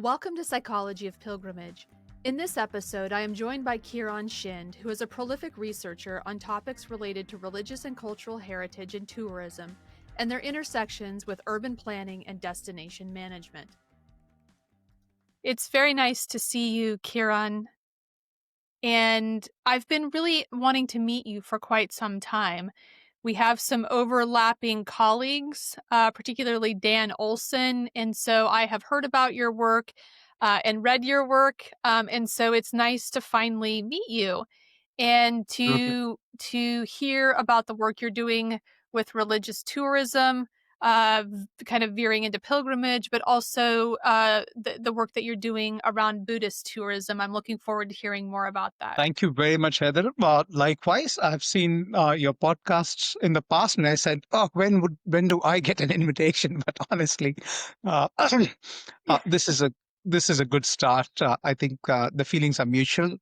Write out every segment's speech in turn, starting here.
Welcome to Psychology of Pilgrimage. In this episode, I am joined by Kiran Shinde, who is a prolific researcher on topics related to religious and cultural heritage and tourism, and their intersections with urban planning and destination management. It's very nice to see you, Kiran, and I've been really wanting to meet you for quite some time. We have some overlapping colleagues, particularly Dan Olson, and so I have heard about your work and read your work, and so it's nice to finally meet you and Absolutely. to hear about the work you're doing with religious tourism, kind of veering into pilgrimage, but also the work that you're doing around Buddhist tourism. I'm looking forward to hearing more about that. Thank you very much, Heather. Likewise, I've seen your podcasts in the past, and I said, "Oh, when do I get an invitation?" But honestly, uh, this is a good start. I think the feelings are mutual.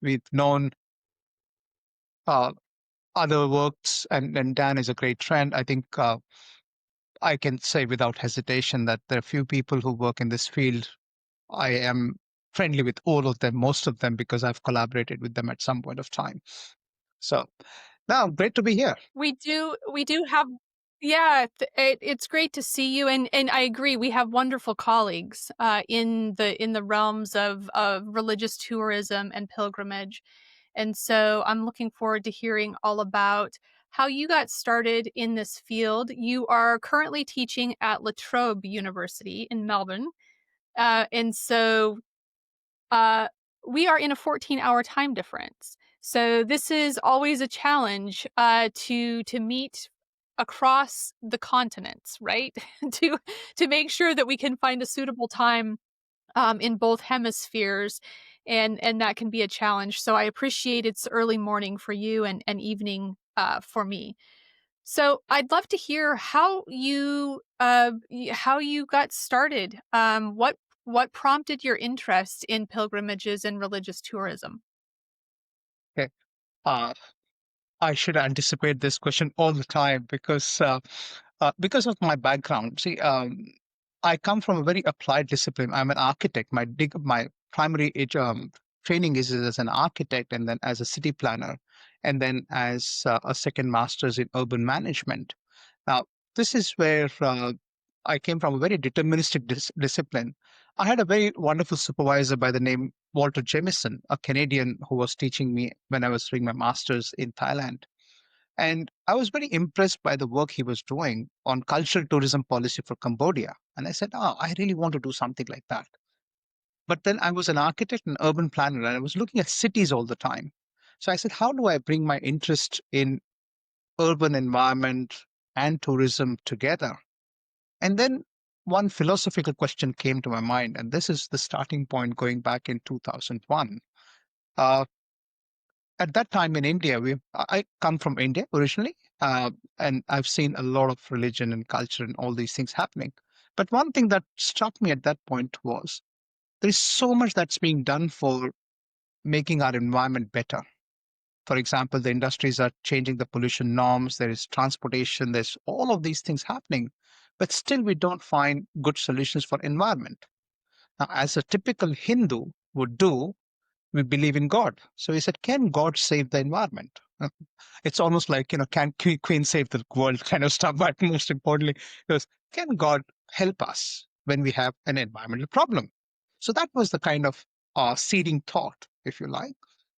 We've known uh, other works, and Dan is a great friend. I think I can say without hesitation that there are few people who work in this field. I am friendly with all of them, most of them, because I've collaborated with them at some point of time. So now, great to be here. We do have, yeah, it's great to see you, and I agree. We have wonderful colleagues in the realms of religious tourism and pilgrimage, and so I'm looking forward to hearing all about how you got started in this field. You are currently teaching at La Trobe University in Melbourne, and so uh, we are in a 14-hour time difference. So this is always a challenge to meet across the continents, right? to to make sure that we can find a suitable time in both hemispheres, and that can be a challenge. So I appreciate it's early morning for you and evening for me. So I'd love to hear how you got started. What prompted your interest in pilgrimages and religious tourism? Okay. Uh, I should anticipate this question all the time because of my background. See, I come from a very applied discipline. I'm an architect. My primary training is as an architect, and then as a city planner, and then as a second master's in urban management. Now, this is where I came from a very deterministic discipline. I had a very wonderful supervisor by the name Walter Jamieson, a Canadian who was teaching me when I was doing my master's in Thailand. And I was very impressed by the work he was doing on cultural tourism policy for Cambodia. And I said, oh, I really want to do something like that. But then I was an architect and urban planner, and I was looking at cities all the time. So I said, how do I bring my interest in urban environment and tourism together? And then one philosophical question came to my mind, and this is the starting point going back in 2001. Uh, at that time in India, I come from India originally, and I've seen a lot of religion and culture and all these things happening. But one thing that struck me at that point was there is so much that's being done for making our environment better. For example, the industries are changing the pollution norms, there is transportation, there's all of these things happening, but still we don't find good solutions for environment. Now, as a typical Hindu would do, we believe in God. So he said, can God save the environment? It's almost like, can Queen save the world kind of stuff. But most importantly, it was, can God help us when we have an environmental problem? So that was the kind of seeding thought, if you like,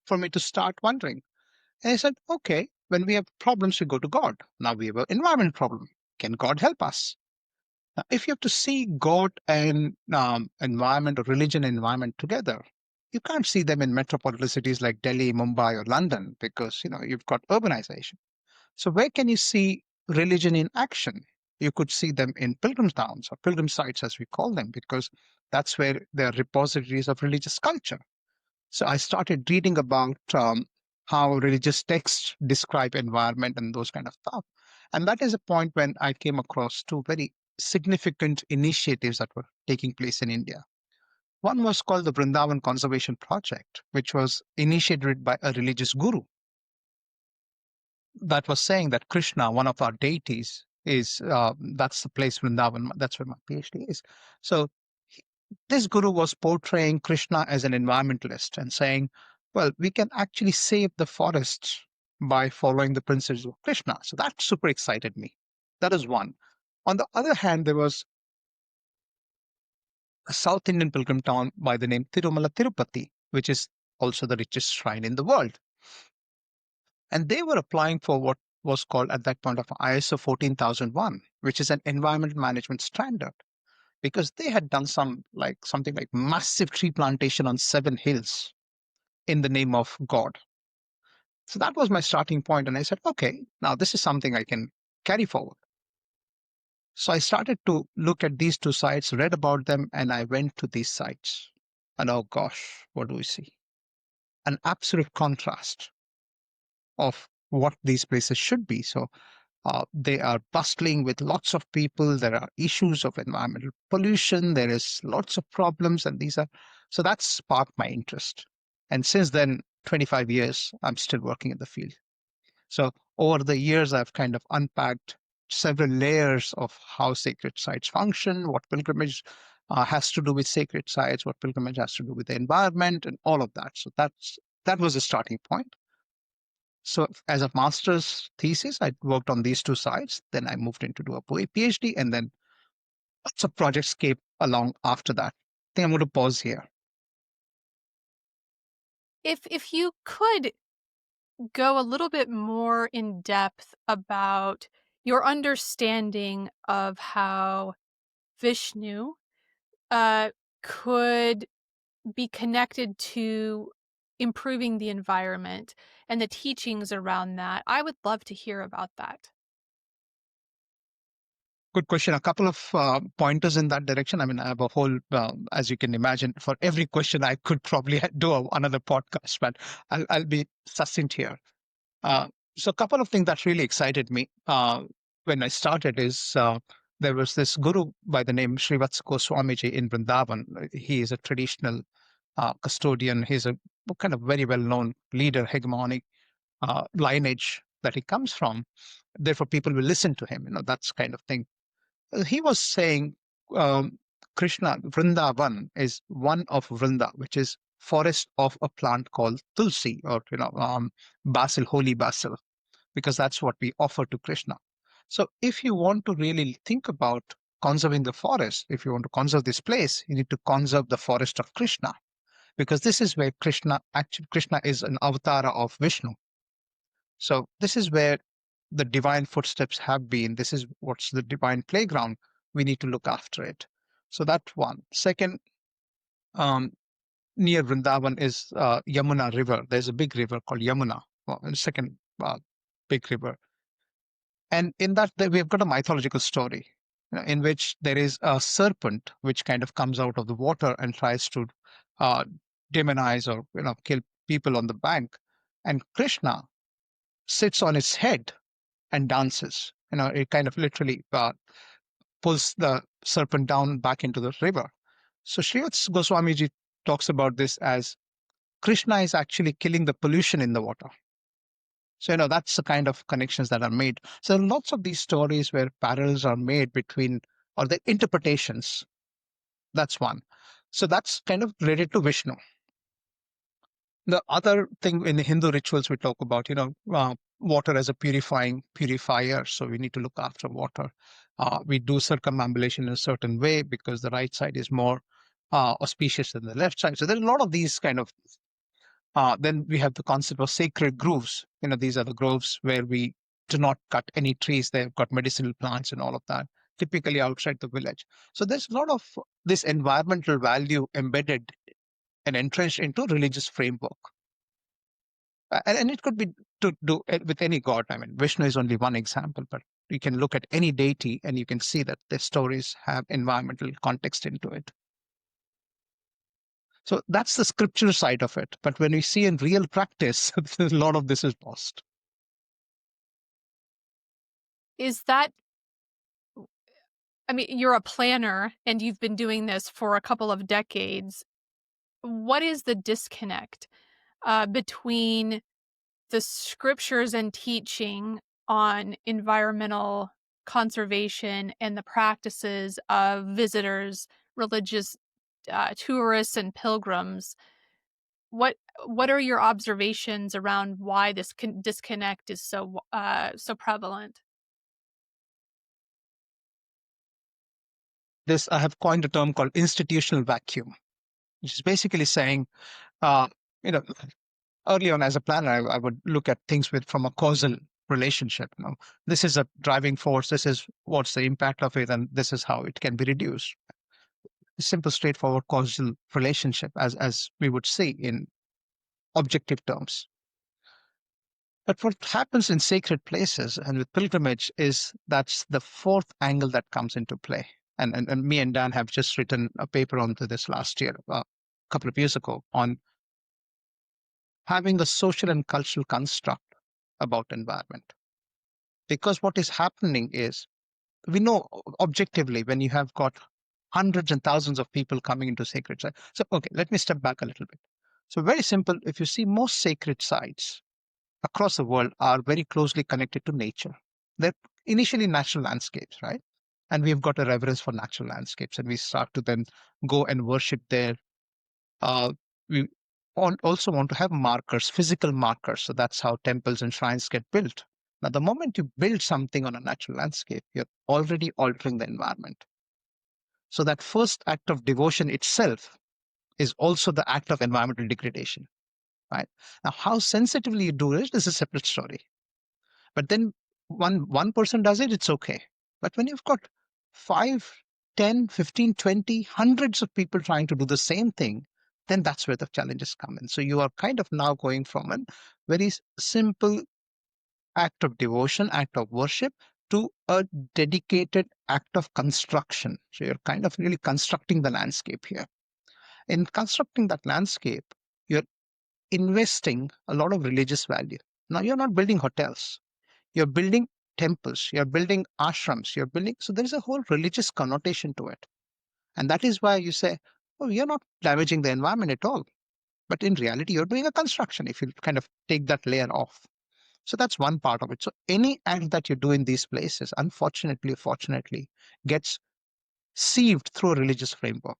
for me to start wondering. And I said, okay, when we have problems, we go to God. Now we have an environment problem. Can God help us? Now, if you have to see God and environment or religion and environment together, you can't see them in metropolitan cities like Delhi, Mumbai, or London because you've got urbanization. So where can you see religion in action? You could see them in pilgrim towns or pilgrim sites, as we call them, because that's where there are repositories of religious culture. So I started reading about how religious texts describe environment and those kind of stuff. And that is a point when I came across two very significant initiatives that were taking place in India. One was called the Vrindavan Conservation Project, which was initiated by a religious guru that was saying that Krishna, one of our deities, is that's the place Vrindavan. That's where my PhD is. So this guru was portraying Krishna as an environmentalist and saying, well, we can actually save the forests by following the principles of Krishna. So that super excited me. That is one. On the other hand, there was a South Indian pilgrim town by the name Tirumala Tirupati, which is also the richest shrine in the world. And they were applying for what was called at that point of ISO 14001, which is an environmental management standard, because they had done something like massive tree plantation on 7 hills in the name of God. So that was my starting point, and I said, okay, now this is something I can carry forward. So I started to look at these two sites, read about them, and I went to these sites. And oh gosh, what do we see? An absolute contrast of what these places should be. So they are bustling with lots of people. There are issues of environmental pollution. There is lots of problems, and so that sparked my interest. And since then, 25 years, I'm still working in the field. So over the years, I've kind of unpacked several layers of how sacred sites function, what pilgrimage has to do with sacred sites, what pilgrimage has to do with the environment, and all of that. So that was a starting point. So as a master's thesis, I worked on these two sites. Then I moved into do a PhD, and then lots of projects came along after that. I think I'm going to pause here. If you could go a little bit more in depth about your understanding of how Vishnu could be connected to improving the environment and the teachings around that, I would love to hear about that. Good question. A couple of pointers in that direction. I mean, I have a whole, as you can imagine, for every question, I could probably do another podcast, but I'll be succinct here. Uh, so, a couple of things that really excited me when I started is there was this guru by the name Srivats Goswamiji in Vrindavan. He is a traditional custodian. He's a kind of very well known leader, hegemonic lineage that he comes from. Therefore, people will listen to him. That's kind of thing. He was saying Krishna, Vrindavan is one of Vrinda, which is forest of a plant called Tulsi, or basil, holy basil, because that's what we offer to Krishna. So if you want to really think about conserving the forest, if you want to conserve this place, you need to conserve the forest of Krishna, because this is where Krishna is an avatar of Vishnu. So this is where the divine footsteps have been. This is what's the divine playground. We need to look after it. So that's one. Second, um, near Vrindavan is Yamuna River. There's a big river called Yamuna, the second big river. And in that, we've got a mythological story in which there is a serpent which kind of comes out of the water and tries to uh, demonize or kill people on the bank. And Krishna sits on its head and dances. It kind of literally pulls the serpent down back into the river. So Srivats Goswamiji talks about this as Krishna is actually killing the pollution in the water. So, that's the kind of connections that are made. So lots of these stories where parallels are made between, or the interpretations. That's one. So that's kind of related to Vishnu. The other thing in the Hindu rituals we talk about, water as a purifier. So we need to look after water. We do circumambulation in a certain way because the right side is more auspicious than the left side. So there are a lot of these kind of. Then we have the concept of sacred groves. These are the groves where we do not cut any trees. They've got medicinal plants and all of that, typically outside the village. So there's a lot of this environmental value embedded and entrenched into religious framework. And it could be to do it with any god. I mean, Vishnu is only one example, but you can look at any deity and you can see that their stories have environmental context into it. So that's the scriptural side of it. But when we see in real practice, a lot of this is lost. Is that, I mean, you're a planner and you've been doing this for a couple of decades. What is the disconnect between the scriptures and teaching on environmental conservation and the practices of visitors, religious tourists and pilgrims. What what are your observations around why this disconnect is so prevalent? This I have coined a term called institutional vacuum, which is basically saying, uh, you know, early on as a planner, I would look at things with from a causal relationship. This is a driving force. This is what's the impact of it, and this is how it can be reduced. A simple, straightforward causal relationship, as we would see in objective terms. But what happens in sacred places and with pilgrimage is that's the fourth angle that comes into play. And me and Dan have just written a paper onto this last year, a couple of years ago, on having a social and cultural construct about environment. Because what is happening is we know objectively when you have got hundreds and thousands of people coming into sacred sites. So, okay, let me step back a little bit. So, very simple. If you see most sacred sites across the world are very closely connected to nature. They're initially natural landscapes, right? And we've got a reverence for natural landscapes, and we start to then go and worship there. We also want to have markers, physical markers. So that's how temples and shrines get built. Now, the moment you build something on a natural landscape, you're already altering the environment. So that first act of devotion itself is also the act of environmental degradation, right? Now, how sensitively you do it is a separate story. But then one person does it, it's okay. But when you've got 5, 10, 15, 20, hundreds of people trying to do the same thing, then that's where the challenges come in. So you are kind of now going from a very simple act of devotion, act of worship, to a dedicated act of construction. So you're kind of really constructing the landscape here. In constructing that landscape, you're investing a lot of religious value. Now, you're not building hotels, you're building temples, you're building ashrams, you're building. So there is a whole religious connotation to it. And that is why you say, oh, you're not damaging the environment at all. But in reality, you're doing a construction if you kind of take that layer off. So that's one part of it. So any act that you do in these places, unfortunately, fortunately, gets sieved through a religious framework.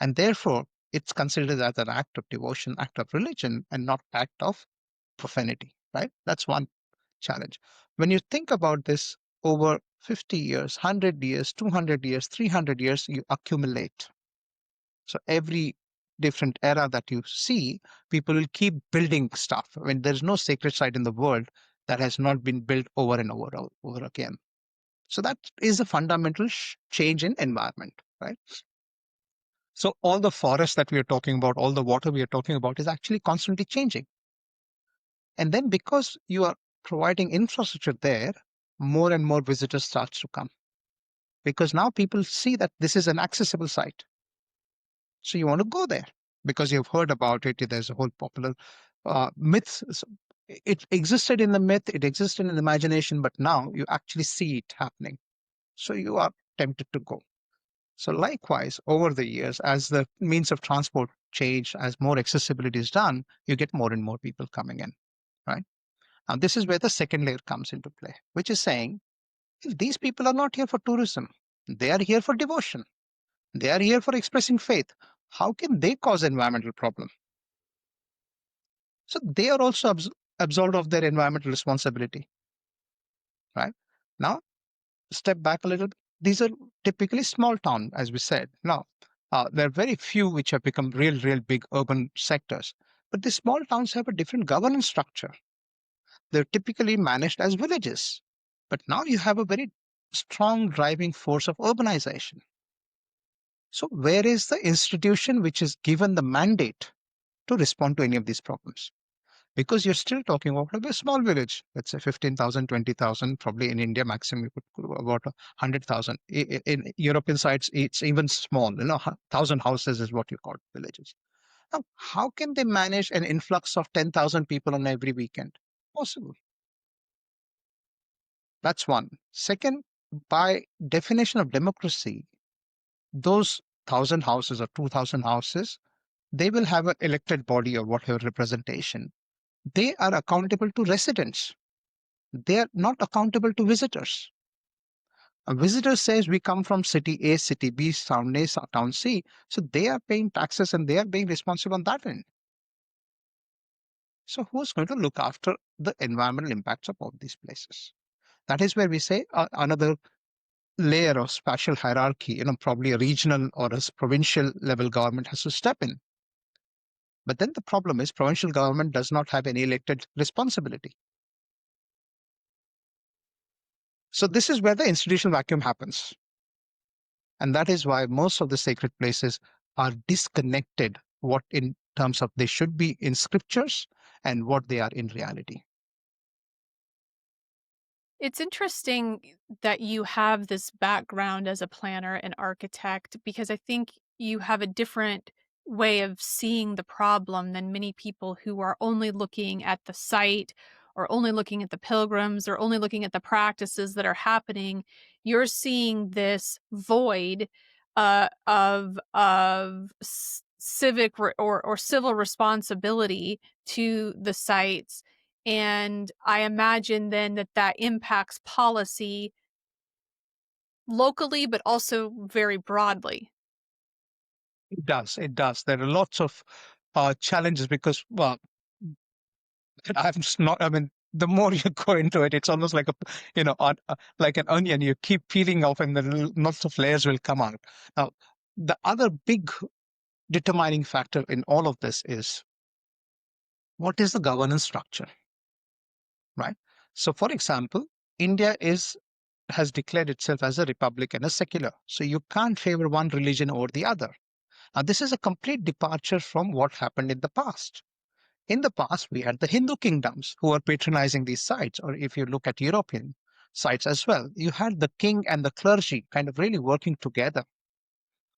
And therefore, it's considered as an act of devotion, act of religion, and not act of profanity, right? That's one challenge. When you think about this over 50 years, 100 years, 200 years, 300 years, you accumulate. So every different era that you see, people will keep building stuff. I mean, there's no sacred site in the world that has not been built over and over again. So that is a fundamental change in environment, right? So all the forests that we are talking about, all the water we are talking about is actually constantly changing. And then because you are providing infrastructure there, more and more visitors starts to come. Because now people see that this is an accessible site. So you want to go there because you've heard about it. There's a whole popular myth. It existed in the myth, it existed in the imagination, but now you actually see it happening. So you are tempted to go. So likewise, over the years, as the means of transport change, as more accessibility is done, you get more and more people coming in, right? Now, this is where the second layer comes into play, which is saying, if these people are not here for tourism, they are here for devotion. They are here for expressing faith. How can they cause environmental problem? So they are also absolved of their environmental responsibility, right? Now, step back a little bit. These are typically small town, as we said. Now, there are very few which have become real big urban sectors. But these small towns have a different governance structure. They're typically managed as villages. But now you have a very strong driving force of urbanization. So where is the institution which is given the mandate to respond to any of these problems? Because you're still talking about a small village, let's say 15,000, 20,000, probably in India, maximum you could go about 100,000. In European sites, it's even small, 1,000 houses is what you call villages. Now, how can they manage an influx of 10,000 people on every weekend? Possible. That's one. Second, by definition of democracy, those 1,000 houses or 2,000 houses, they will have an elected body or whatever representation. They are accountable to residents. They are not accountable to visitors. A visitor says we come from city A, city B, town A, town C. So they are paying taxes and they are being responsible on that end. So who's going to look after the environmental impacts of all these places? That is where we say another layer of spatial hierarchy, probably a regional or a provincial level government has to step in. But then the problem is provincial government does not have any elected responsibility. So this is where the institutional vacuum happens. And that is why most of the sacred places are disconnected what in terms of they should be in scriptures and what they are in reality. It's interesting that you have this background as a planner and architect because I think you have a different way of seeing the problem than many people who are only looking at the site or only looking at the pilgrims or only looking at the practices that are happening. You're seeing this void of civic or civil responsibility to the sites, and I imagine then that that impacts policy locally, but also very broadly. It does. It does. There are lots of challenges because, well, I'm just not, I mean, the more you go into it, it's almost like like an onion. You keep peeling off and then lots of layers will come out. Now, the other big determining factor in all of this is what is the governance structure, right? So, for example, India has declared itself as a republic and a secular. So you can't favor one religion over the other. Now, this is a complete departure from what happened in the past. In the past, we had the Hindu kingdoms who were patronizing these sites, or if you look at European sites as well, you had the king and the clergy kind of really working together.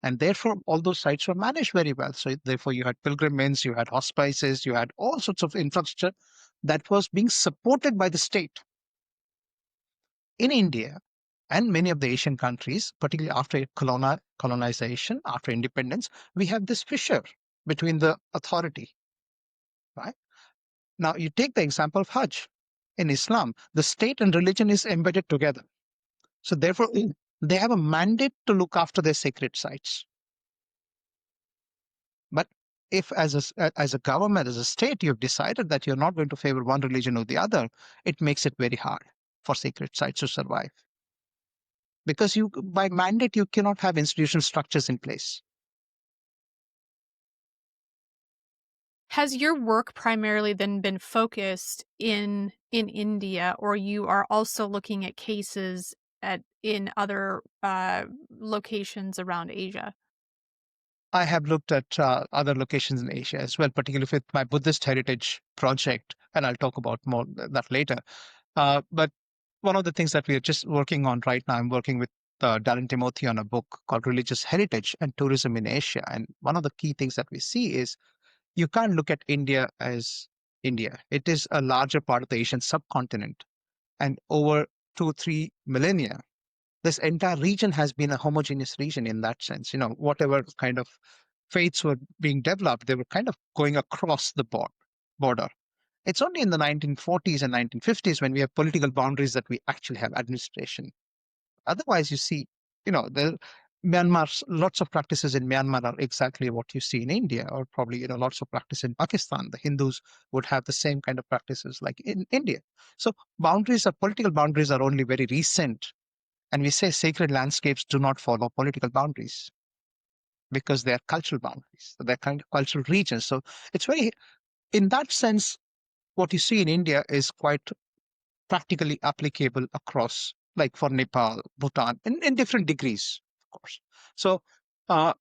And therefore, all those sites were managed very well. So, therefore, you had pilgrimages, you had hospices, you had all sorts of infrastructure that was being supported by the state. In India and many of the Asian countries, particularly after colonization, after independence, we have this fissure between the authority, right? Now, you take the example of Hajj. In Islam, the state and religion is embedded together. So, therefore, they have a mandate to look after their sacred sites. But if, as a government, as a state, you've decided that you're not going to favor one religion or the other, it makes it very hard for sacred sites to survive. Because by mandate, you cannot have institutional structures in place. Has your work primarily then been focused in India, or you are also looking at cases in other locations around Asia? I have looked at other locations in Asia as well, particularly with my Buddhist heritage project, and I'll talk about more that later. But one of the things that we are just working on right now, I'm working with Darren Timothy on a book called Religious Heritage and Tourism in Asia. And one of the key things that we see is you can't look at India as India. It is a larger part of the Asian subcontinent. And over 2-3 millennia, this entire region has been a homogeneous region in that sense. Whatever kind of faiths were being developed, they were kind of going across the border. It's only in the 1940s and 1950s when we have political boundaries that we actually have administration. Otherwise, you see, the Myanmar's lots of practices in Myanmar are exactly what you see in India, or probably lots of practice in Pakistan. The Hindus would have the same kind of practices like in India. So political boundaries are only very recent, and we say sacred landscapes do not follow political boundaries because they are cultural boundaries. They're kind of cultural regions. So it's very, in that sense, what you see in India is quite practically applicable across, like for Nepal, Bhutan, in different degrees, of course. So, uh,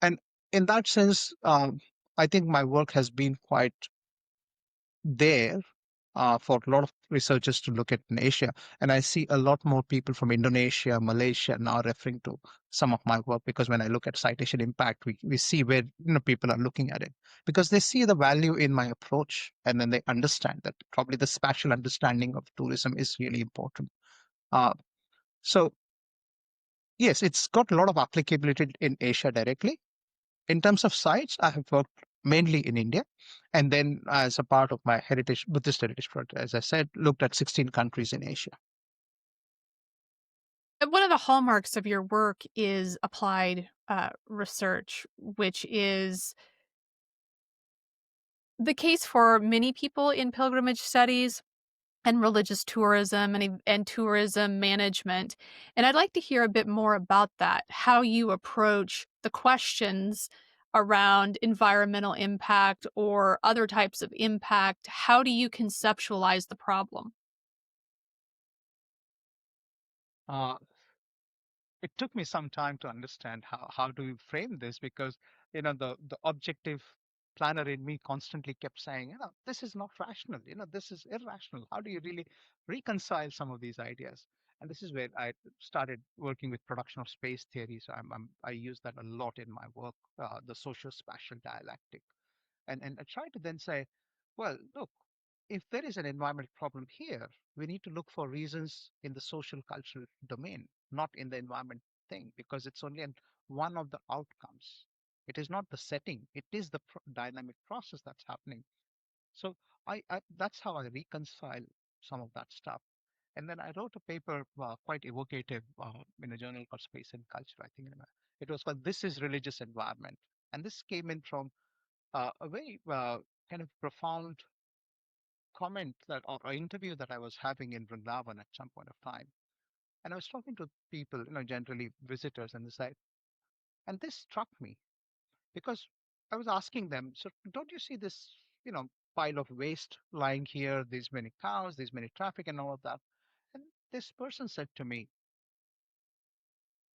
and in that sense, I think my work has been quite there for a lot of researchers to look at in Asia. And I see a lot more people from Indonesia, Malaysia now referring to some of my work because when I look at citation impact, we see where people are looking at it because they see the value in my approach and then they understand that probably the spatial understanding of tourism is really important. Uh, so yes, it's got a lot of applicability in Asia directly. In terms of sites, I have worked mainly in India. And then as a part of my Buddhist heritage project, as I said, looked at 16 countries in Asia. One of the hallmarks of your work is applied research, which is the case for many people in pilgrimage studies and religious tourism and tourism management. And I'd like to hear a bit more about that, how you approach the questions around environmental impact or other types of impact. How do you conceptualize the problem? Uh, it took me some time to understand how do you frame this, because the objective planner in me constantly kept saying, this is not rational, this is irrational. How do you really reconcile some of these ideas? And this is where I started working with production of space theory. So I use that a lot in my work, the social spatial dialectic. And I try to then say, well, look, if there is an environmental problem here, we need to look for reasons in the social cultural domain, not in the environment thing, because it's only one of the outcomes. It is not the setting, it is the dynamic process that's happening. So that's how I reconcile some of that stuff. And then I wrote a paper, quite evocative, in a journal called Space and Culture, I think. It was called This is Religious Environment. And this came in from a very kind of profound comment that or interview that I was having in Vrindavan at some point of time. And I was talking to people, generally visitors and the site. And this struck me because I was asking them, so don't you see this, pile of waste lying here, these many cows, these many traffic and all of that? And this person said to me,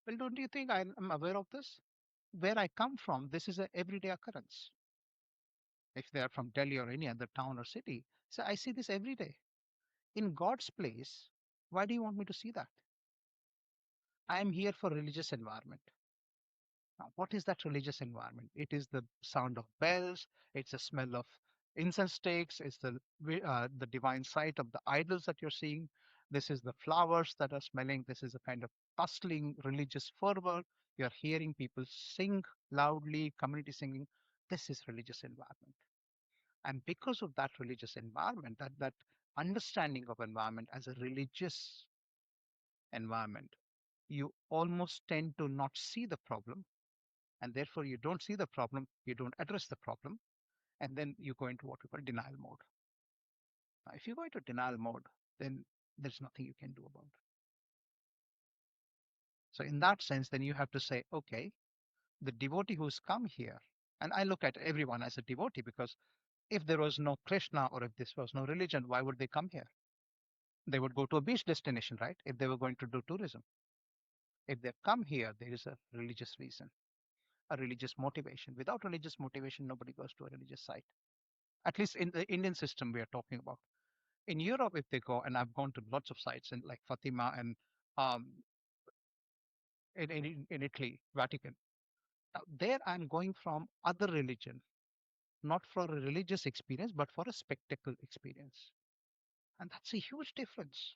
well, don't you think I'm aware of this? Where I come from, this is an everyday occurrence. If they are from Delhi or any other town or city, so I see this every day. In God's place, why do you want me to see that? I am here for religious environment. Now, what is that religious environment? It is the sound of bells. It's the smell of incense sticks. It's the divine sight of the idols that you're seeing. This is the flowers that are smelling. This is a kind of bustling religious fervor. You're hearing people sing loudly, community singing. This is religious environment. And because of that religious environment, that understanding of environment as a religious environment, you almost tend to not see the problem, and therefore you don't see the problem, you don't address the problem, and then you go into what we call denial mode. Now, if you go into denial mode, then there's nothing you can do about it. So in that sense, then you have to say, okay, the devotee who's come here, and I look at everyone as a devotee, because if there was no Krishna or if this was no religion, why would they come here? They would go to a beach destination, right? If they were going to do tourism. If they come here, there is a religious reason, a religious motivation. Without religious motivation, nobody goes to a religious site. At least in the Indian system we are talking about. In Europe, if they go, and I've gone to lots of sites in like Fatima and um, in Italy, Vatican. Now, there I'm going from other religion, not for a religious experience, but for a spectacle experience. And that's a huge difference.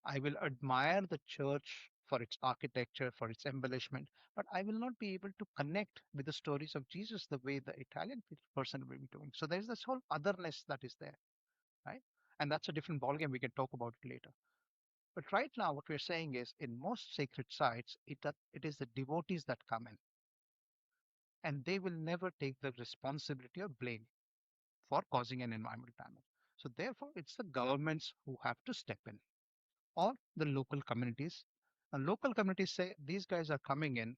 I will admire the church for its architecture, for its embellishment, but I will not be able to connect with the stories of Jesus the way the Italian person will be doing. So there's this whole otherness that is there, right? And that's a different ballgame. We can talk about it later. But right now, what we're saying is in most sacred sites, it is the devotees that come in, and they will never take the responsibility or blame for causing an environmental damage. So therefore, it's the governments who have to step in, or the local communities. And local communities say these guys are coming in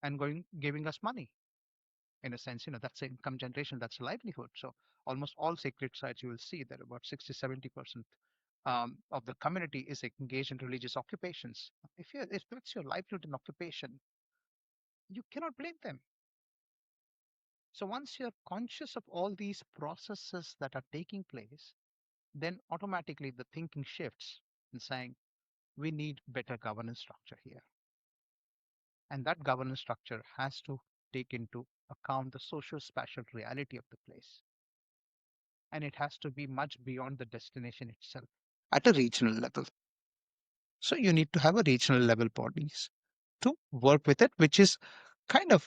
and going giving us money. In a sense, that's income generation, that's a livelihood. So almost all sacred sites you will see that about 60-70% of the community is engaged in religious occupations. If that's your livelihood and occupation, you cannot blame them. So once you're conscious of all these processes that are taking place, then automatically the thinking shifts in saying we need better governance structure here. And that governance structure has to take into account the social spatial reality of the place. And it has to be much beyond the destination itself at a regional level. So you need to have a regional level bodies to work with it, which is kind of,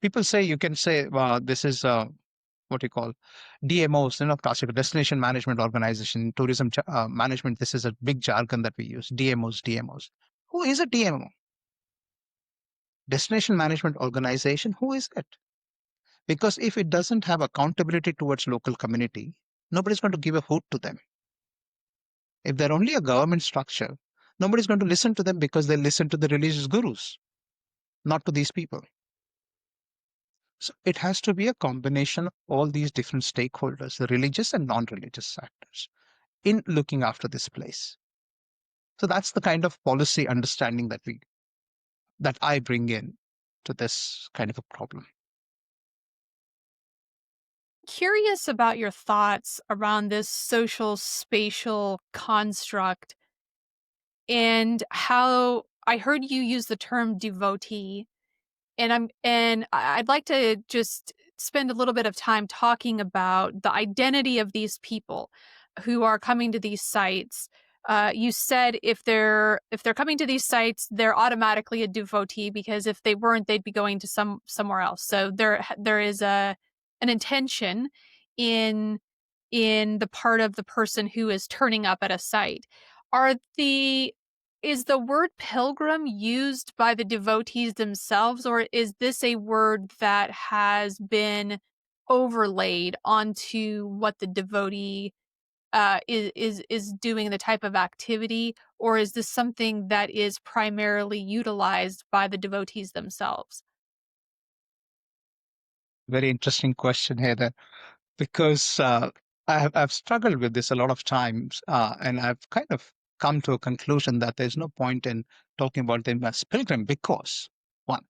people say, you can say this is what you call DMOs, classical destination management organization, tourism management. This is a big jargon that we use, DMOs. Who is a DMO? Destination Management Organization, who is it? Because if it doesn't have accountability towards local community, nobody's going to give a hoot to them. If they're only a government structure, nobody's going to listen to them because they listen to the religious gurus, not to these people. So it has to be a combination of all these different stakeholders, the religious and non-religious actors, in looking after this place. So that's the kind of policy understanding that I bring in to this kind of a problem. Curious about your thoughts around this social spatial construct and how I heard you use the term devotee. I'd like to just spend a little bit of time talking about the identity of these people who are coming to these sites. You said if they're coming to these sites, they're automatically a devotee, because if they weren't, they'd be going to somewhere else. So there is an intention in the part of the person who is turning up at a site. Are the Is the word pilgrim used by the devotees themselves, or is this a word that has been overlaid onto what the devotee is doing, the type of activity, or is this something that is primarily utilized by the devotees themselves? Very interesting question here, then, because I've struggled with this a lot of times, and I've kind of come to a conclusion that there's no point in talking about them as pilgrim because, one,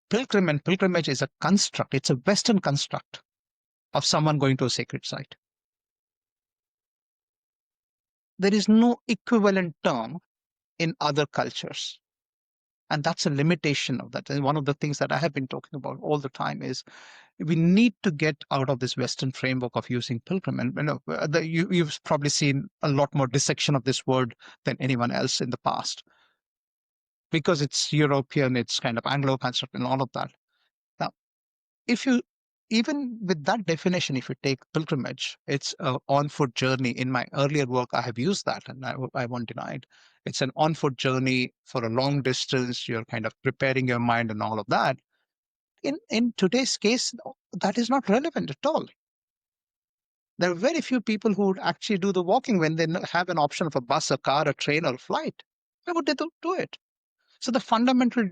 pilgrim and pilgrimage is a construct, it's a Western construct of someone going to a sacred site. There is no equivalent term in other cultures. And that's a limitation of that. And one of the things that I have been talking about all the time is we need to get out of this Western framework of using pilgrim. And you've probably seen a lot more dissection of this word than anyone else in the past because it's European, it's kind of Anglo construct and all of that. Now, if you even with that definition, if you take pilgrimage, it's an on-foot journey. In my earlier work, I have used that, and I won't deny it. It's an on-foot journey for a long distance. You're kind of preparing your mind and all of that. In today's case, that is not relevant at all. There are very few people who would actually do the walking when they have an option of a bus, a car, a train, or a flight. Why would they do it? So the fundamental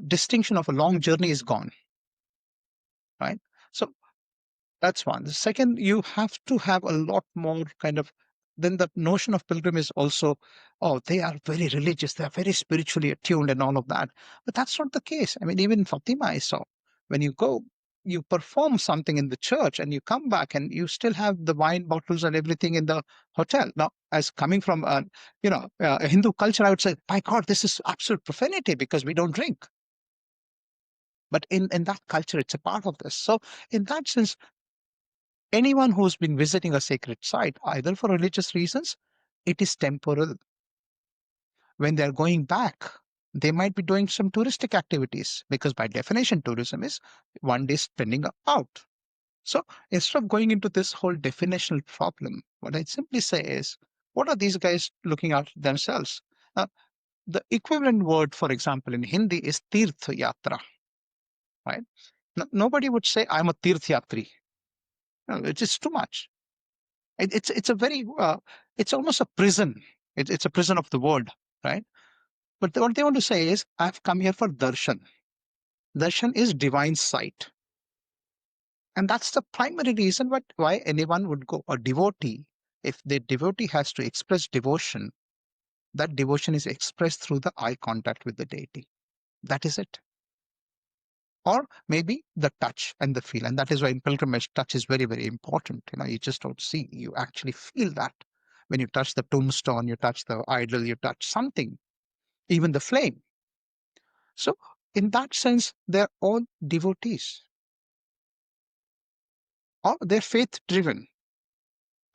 distinction of a long journey is gone, right? So that's one. The second, you have to have a lot more kind of, then the notion of pilgrim is also, oh, they are very religious, they are very spiritually attuned and all of that. But that's not the case. I mean, even in Fatima, I saw when you go, you perform something in the church and you come back and you still have the wine bottles and everything in the hotel. Now, as coming from a Hindu culture, I would say, my God, this is absolute profanity because we don't drink. But in that culture, it's a part of this. So in that sense, anyone who's been visiting a sacred site, either for religious reasons, it is temporal. When they're going back, they might be doing some touristic activities because by definition, tourism is one day spending out. So instead of going into this whole definitional problem, what I'd simply say is, what are these guys looking at themselves? Now, the equivalent word, for example, in Hindi is tirth yatra, right? Nobody would say, I'm a tirth yatri. No, it is too much. It's a very it's almost a prison. It's a prison of the word, right? But what they want to say is, I've come here for darshan. Darshan is divine sight, and that's the primary reason why anyone would go. A devotee, if the devotee has to express devotion, that devotion is expressed through the eye contact with the deity. That is it. Or maybe the touch and the feel, and that is why in pilgrimage, touch is very, very important. You just don't see; you actually feel that. When you touch the tombstone, you touch the idol, you touch something, even the flame. So, in that sense, they're all devotees, or they're faith driven,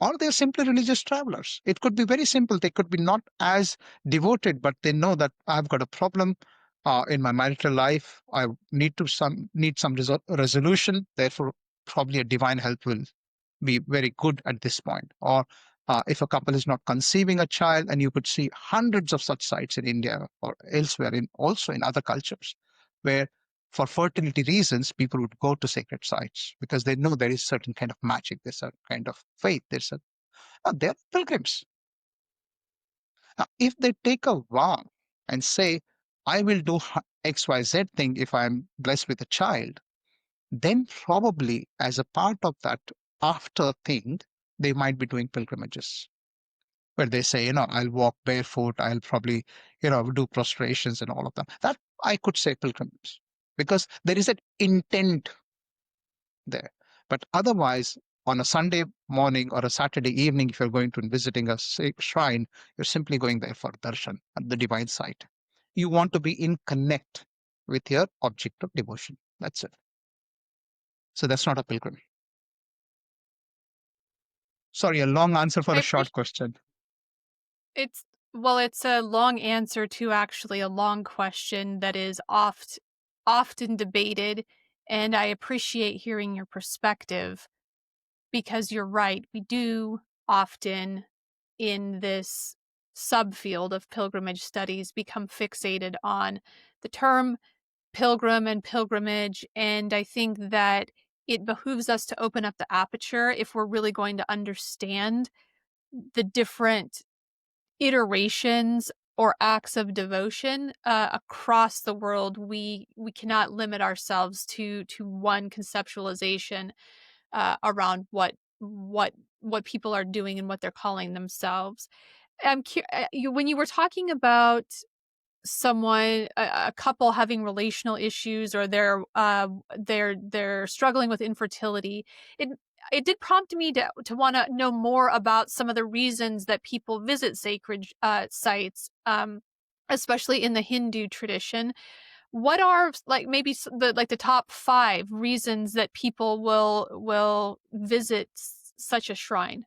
or they're simply religious travelers. It could be very simple. They could be not as devoted, but they know that I've got a problem in my marital life. I need some resolution. Therefore, probably a divine help will be very good at this point. Or If a couple is not conceiving a child, and you could see hundreds of such sites in India or elsewhere, also in other cultures, where for fertility reasons people would go to sacred sites because they know there is certain kind of magic, there's a kind of faith, they're pilgrims. Now, if they take a vow and say, I will do XYZ thing if I'm blessed with a child, then probably as a part of that after thing, they might be doing pilgrimages where they say, I'll walk barefoot, I'll probably, do prostrations and all of that. That I could say pilgrims because there is an intent there. But otherwise, on a Sunday morning or a Saturday evening, if you're going to and visiting a shrine, you're simply going there for darshan at the divine site. You want to be in connect with your object of devotion. That's it. So that's not a pilgrim. Sorry, a long answer for I a short appreciate question. it's well, it's a long answer to actually a long question that is often debated, and I appreciate hearing your perspective because you're right. We do often in this subfield of pilgrimage studies become fixated on the term pilgrim and pilgrimage, and I think that it behooves us to open up the aperture if we're really going to understand the different iterations or acts of devotion across the world. We cannot limit ourselves to one conceptualization around what people are doing and what they're calling themselves. When you were talking about a couple having relational issues, or they're struggling with infertility, it it did prompt me to want to know more about some of the reasons that people visit sacred sites, especially in the Hindu tradition. What are like maybe the top 5 reasons that people will visit such a shrine?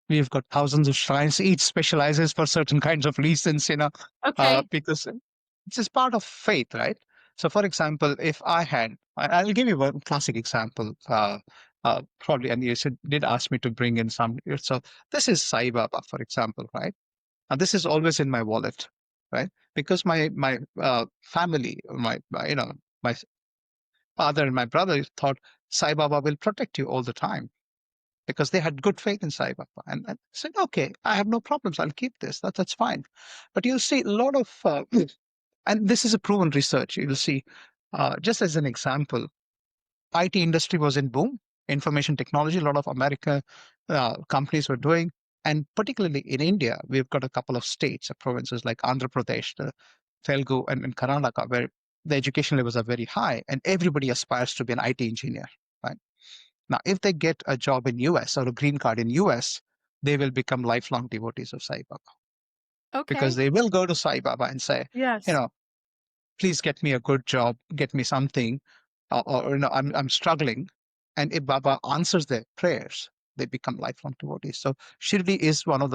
We've got thousands of shrines. Each specializes for certain kinds of reasons, Okay. because it's just part of faith, right? So, for example, if I'll give you one classic example. Probably, and did ask me to bring in some. So, this is Sai Baba, for example, right? And this is always in my wallet, right? Because my family, my father and my brother thought Sai Baba will protect you all the time because they had good faith in Sai Baba. And I said, okay, I have no problems. I'll keep this. That's fine. But you'll see a lot of, and this is a proven research. You'll see, just as an example, IT industry was in boom, information technology, a lot of American companies were doing. And particularly in India, we've got a couple of states, provinces like Andhra Pradesh, Telugu, and Karnataka, where the education levels are very high and everybody aspires to be an IT engineer, right? Now, if they get a job in US or a green card in US, they will become lifelong devotees of Sai Baba because Okay. they will go to Sai Baba and say, you Yes. know, please get me a good job, get me something, I'm struggling. And if Baba answers their prayers, they become lifelong devotees. So Shirdi is one of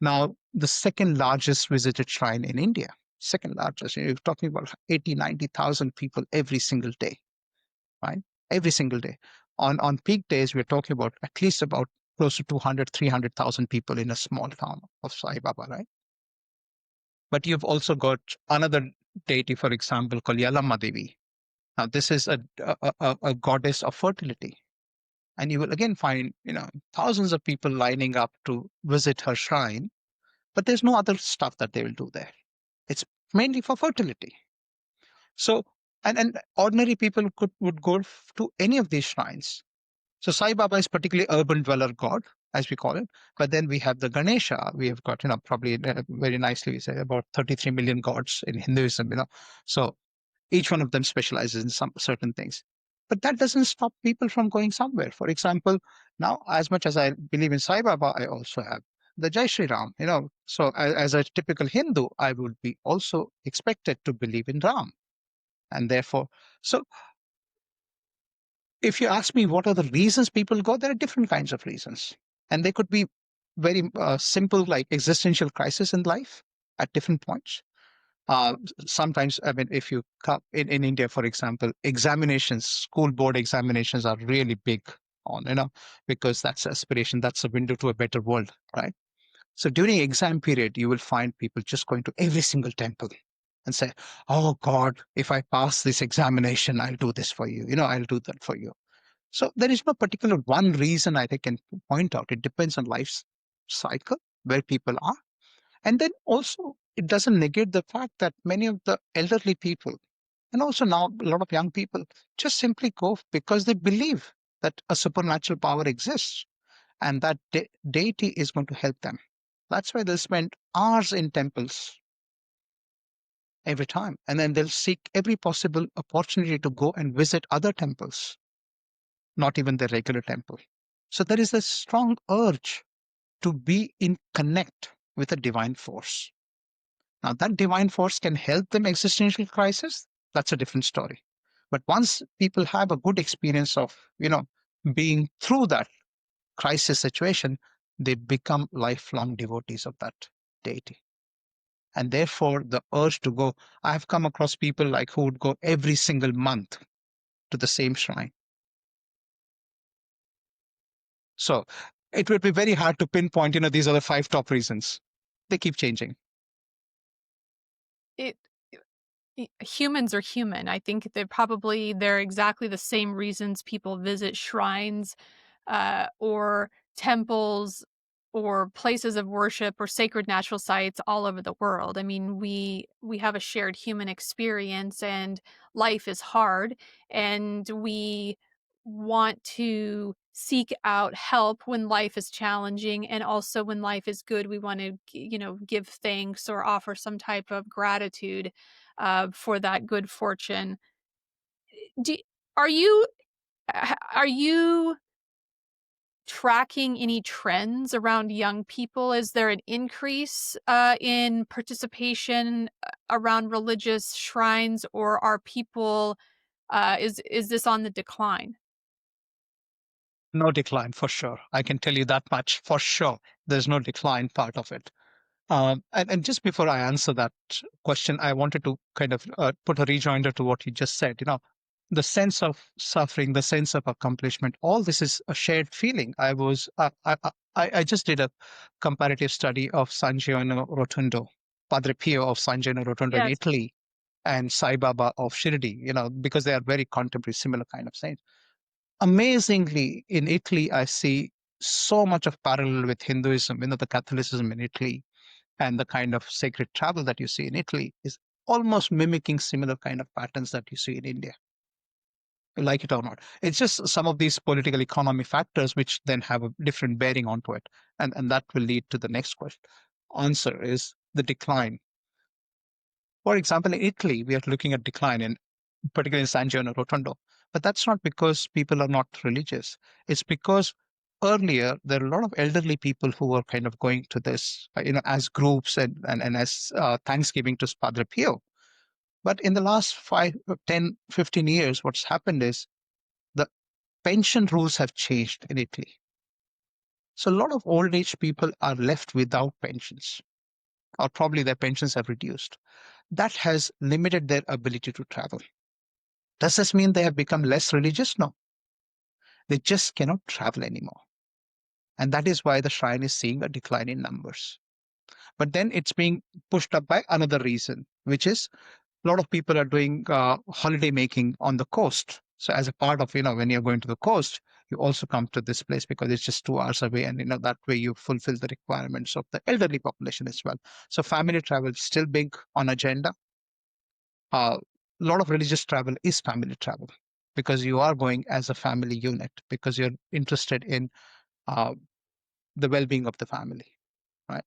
now the second largest visited shrine in India. Second largest. You're talking about 80, 90,000 people every single day, right? Every single day. On peak days, we're talking about at least about close to 200, 300,000 people in a small town of Sai Baba, right? But you've also got another deity, for example, called Yalamma Devi. Now, this is a goddess of fertility. And you will again find, thousands of people lining up to visit her shrine, but there's no other stuff that they will do there. It's mainly for fertility. So, and ordinary people would go to any of these shrines. So Sai Baba is particularly urban dweller god, as we call it. But then we have the Ganesha. We have got, probably very nicely, we say about 33 million gods in Hinduism, So each one of them specializes in some certain things. But that doesn't stop people from going somewhere. For example, now, as much as I believe in Sai Baba, I also have the Jai Shri Ram, So as a typical Hindu, I would be also expected to believe in Ram. And therefore, so if you ask me what are the reasons people go, there are different kinds of reasons. And they could be very simple, like existential crisis in life at different points. Sometimes, I mean, if you come in India, for example, examinations, school board examinations are really big. on, because that's aspiration, that's a window to a better world, right? So during exam period, you will find people just going to every single temple and say, "Oh God, if I pass this examination, I'll do this for you. I'll do that for you." So there is no particular one reason I can point out. It depends on life's cycle, where people are. And then also, it doesn't negate the fact that many of the elderly people, and also now a lot of young people, just simply go because they believe that a supernatural power exists and that deity is going to help them. That's why they'll spend hours in temples every time. And then they'll seek every possible opportunity to go and visit other temples, not even the regular temple. So there is a strong urge to be in connect with a divine force. Now, that divine force can help them existential crisis. That's a different story. But once people have a good experience of, being through that crisis situation, they become lifelong devotees of that deity. And therefore, the urge to go, I've come across people like who would go every single month to the same shrine. So it would be very hard to pinpoint, these are the five top reasons. They keep changing. It humans are human. I think they're exactly the same reasons people visit shrines, or temples, or places of worship, or sacred natural sites all over the world. I mean, we have a shared human experience, and life is hard, and we want to seek out help when life is challenging, and also when life is good, we want to, give thanks or offer some type of gratitude for that good fortune. Do, are you are you tracking any trends around young people? Is there an increase in participation around religious shrines, or are people is this on the decline? No decline for sure. I can tell you that much for sure. There's no decline part of it. And just before I answer that question, I wanted to kind of put a rejoinder to what you just said. The sense of suffering, the sense of accomplishment, all this is a shared feeling. I just did a comparative study of San Giovanni Rotondo, Padre Pio of San Giovanni Rotondo in Yes. Italy, and Sai Baba of Shirdi, because they are very contemporary, similar kind of saints. Amazingly, in Italy, I see so much of parallel with Hinduism, the Catholicism in Italy, and the kind of sacred travel that you see in Italy is almost mimicking similar kind of patterns that you see in India, like it or not. It's just some of these political economy factors which then have a different bearing onto it. And that will lead to the next question. Answer is the decline. For example, in Italy, we are looking at decline in particularly in San Giovanni Rotondo. But that's not because people are not religious. It's because earlier there are a lot of elderly people who were kind of going to this, as groups and as Thanksgiving to Padre Pio. But in the last 5, 10, 15 years, what's happened is the pension rules have changed in Italy. So a lot of old age people are left without pensions, or probably their pensions have reduced. That has limited their ability to travel. Does this mean they have become less religious? No. They just cannot travel anymore. And that is why the shrine is seeing a decline in numbers. But then it's being pushed up by another reason, which is a lot of people are doing holiday making on the coast. So as a part of, when you're going to the coast, you also come to this place because it's just 2 hours away. And, that way you fulfill the requirements of the elderly population as well. So family travel is still big on agenda. A lot of religious travel is family travel because you are going as a family unit because you're interested in uh, the well-being of the family, right?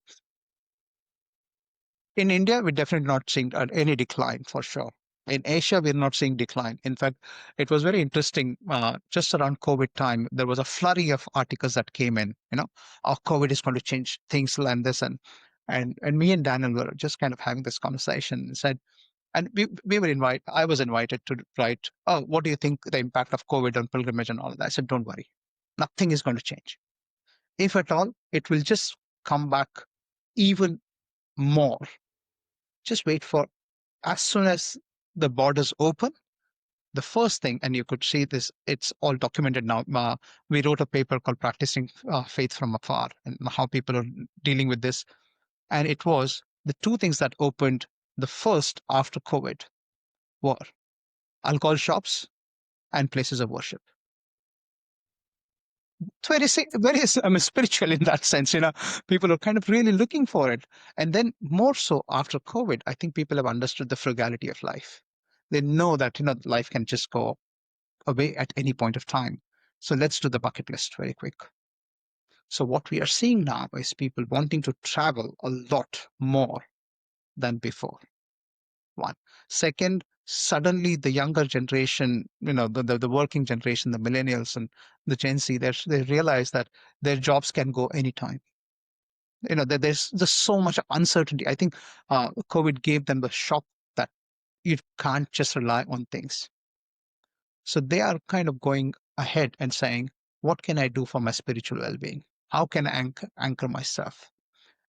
In India, we're definitely not seeing any decline for sure. In Asia, we're not seeing decline. In fact, it was very interesting. Just around COVID time, there was a flurry of articles that came in. Oh, COVID is going to change things and this and me and Daniel were just kind of having this conversation and said, and we were invited. I was invited to write. Oh, what do you think the impact of COVID on pilgrimage and all of that? I said, don't worry, nothing is going to change. If at all, it will just come back even more. Just wait for as soon as the borders open, the first thing, and you could see this, it's all documented now. We wrote a paper called Practicing Faith from Afar and how people are dealing with this. And it was the two things that opened the first after COVID were alcohol shops and places of worship. It's very spiritual in that sense. People are kind of really looking for it. And then more so after COVID, I think people have understood the frugality of life. They know that, life can just go away at any point of time. So let's do the bucket list very quick. So what we are seeing now is people wanting to travel a lot more than before. One. Second, suddenly the younger generation, the working generation, the millennials and the Gen Z, they realize that their jobs can go anytime. There's just so much uncertainty. I think COVID gave them the shock that you can't just rely on things. So they are kind of going ahead and saying, what can I do for my spiritual well-being? How can I anchor myself?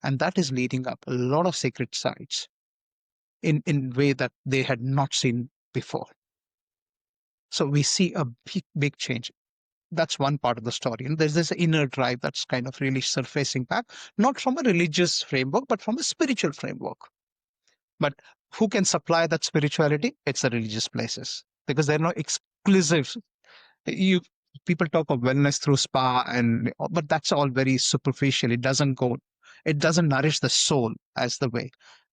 And that is leading up a lot of sacred sites in way that they had not seen before. So we see a big change. That's one part of the story. And there's this inner drive that's kind of really surfacing back, not from a religious framework, but from a spiritual framework. But who can supply that spirituality? It's the religious places, because they're not exclusive. You People talk of wellness through spa, but that's all very superficial. It doesn't nourish the soul as the way.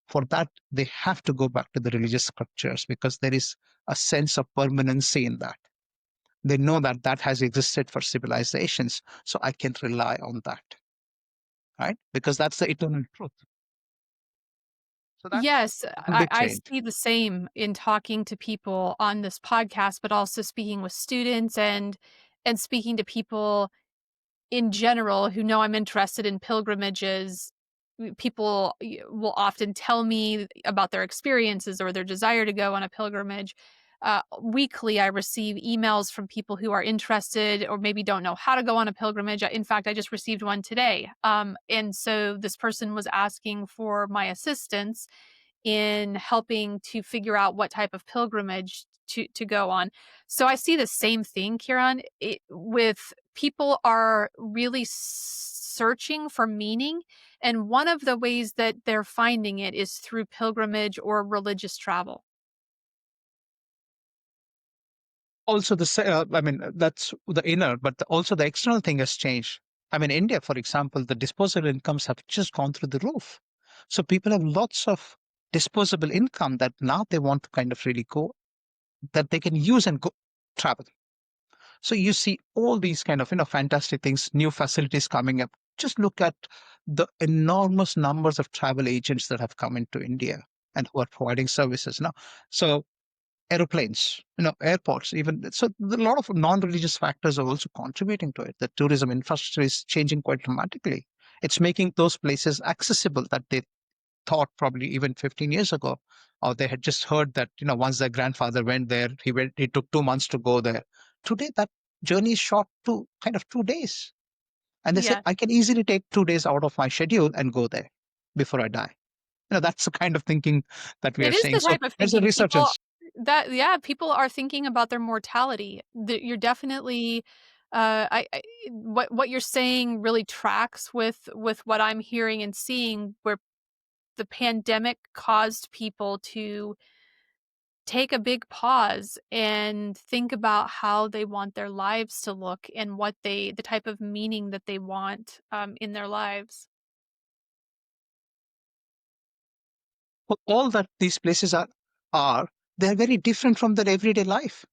For that, they have to go back to the religious scriptures, because there is a sense of permanency in that. They know that that has existed for civilizations, so I can rely on that, right? Because that's the eternal truth. So that's Yes, a I big I change. see the same in talking to people on this podcast, but also speaking with students and speaking to people in general who know I'm interested in pilgrimages. People will often tell me about their experiences or their desire to go on a pilgrimage. Weekly, I receive emails from people who are interested or maybe don't know how to go on a pilgrimage. In fact, I just received one today. And so this person was asking for my assistance in helping to figure out what type of pilgrimage to go on. So I see the same thing, Kiran, with people are really searching for meaning, and one of the ways that they're finding it is through pilgrimage or religious travel. Also, that's the inner, but also the external thing has changed. I mean, India, for example, the disposable incomes have just gone through the roof. So people have lots of disposable income that now they want to kind of really go, that they can use and go travel. So you see all these kind of, fantastic things, new facilities coming up. Just look at the enormous numbers of travel agents that have come into India and who are providing services now. So aeroplanes, airports, even. So a lot of non-religious factors are also contributing to it. The tourism infrastructure is changing quite dramatically. It's making those places accessible that they thought probably even 15 years ago, or they had just heard that, once their grandfather went there, he took 2 months to go there. Today, that journey is short to kind of 2 days. And they say, Yeah. I can easily take 2 days out of my schedule and go there before I die. That's the kind of thinking that we are It is seeing. the So type of there's a thinking people resurgence. that yeah, people are thinking about their mortality. You're definitely I what you're saying really tracks with what I'm hearing and seeing, where the pandemic caused people to take a big pause and think about how they want their lives to look and the type of meaning that they want in their lives. All that these places are they're very different from their everyday life.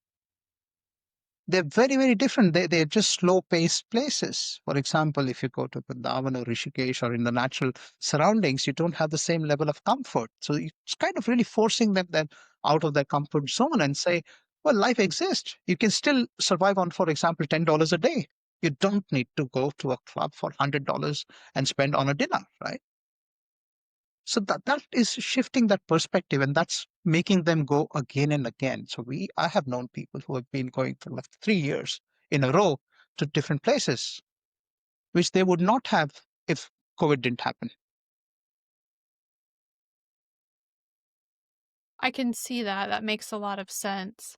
They're very, very different. They're just slow paced places. For example, if you go to Vrindavan or Rishikesh or in the natural surroundings, you don't have the same level of comfort. So it's kind of really forcing them then out of their comfort zone and say, well, life exists. You can still survive on, for example, $10 a day. You don't need to go to a club for $100 and spend on a dinner, right? So that is shifting that perspective, and that's making them go again and again. So I have known people who have been going for like 3 years in a row to different places, which they would not have if COVID didn't happen. I can see that. That makes a lot of sense.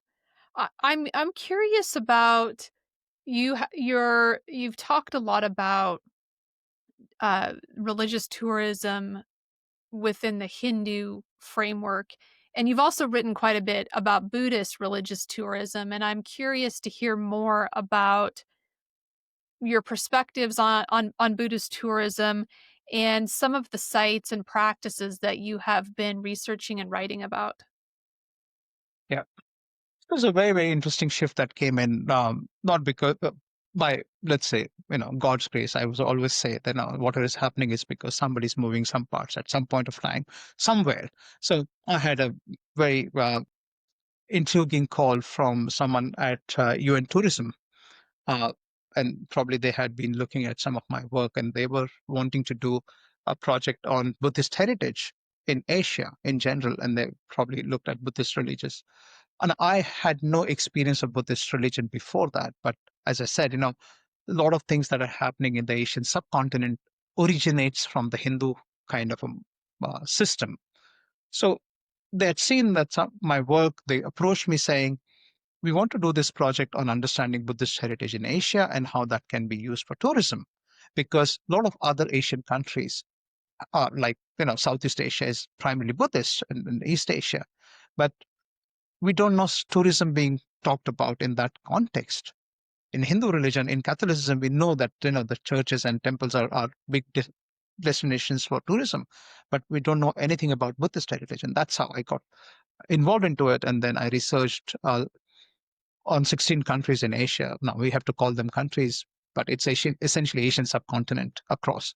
I'm curious about you've talked a lot about religious tourism within the Hindu framework, and you've also written quite a bit about Buddhist religious tourism, and I'm curious to hear more about your perspectives on Buddhist tourism and some of the sites and practices that you have been researching and writing about. Yeah. It was a very, very interesting shift that came in, not because by, let's say, God's grace. I was always say that whatever is happening is because somebody's moving some parts at some point of time, somewhere. So I had a very intriguing call from someone at UN Tourism, uh, and probably they had been looking at some of my work, and they were wanting to do a project on Buddhist heritage in Asia in general, and they probably looked at Buddhist religious. And I had no experience of Buddhist religion before that. But as I said, a lot of things that are happening in the Asian subcontinent originates from the Hindu kind of a system. So they had seen that my work, they approached me saying, we want to do this project on understanding Buddhist heritage in Asia and how that can be used for tourism. Because a lot of other Asian countries, like, Southeast Asia is primarily Buddhist and East Asia. But we don't know tourism being talked about in that context. In Hindu religion, in Catholicism, we know that the churches and temples are big destinations for tourism, but we don't know anything about Buddhist heritage, and that's how I got involved into it. And then I researched on 16 countries in Asia. Now we have to call them countries, but it's Asian, essentially Asian subcontinent across.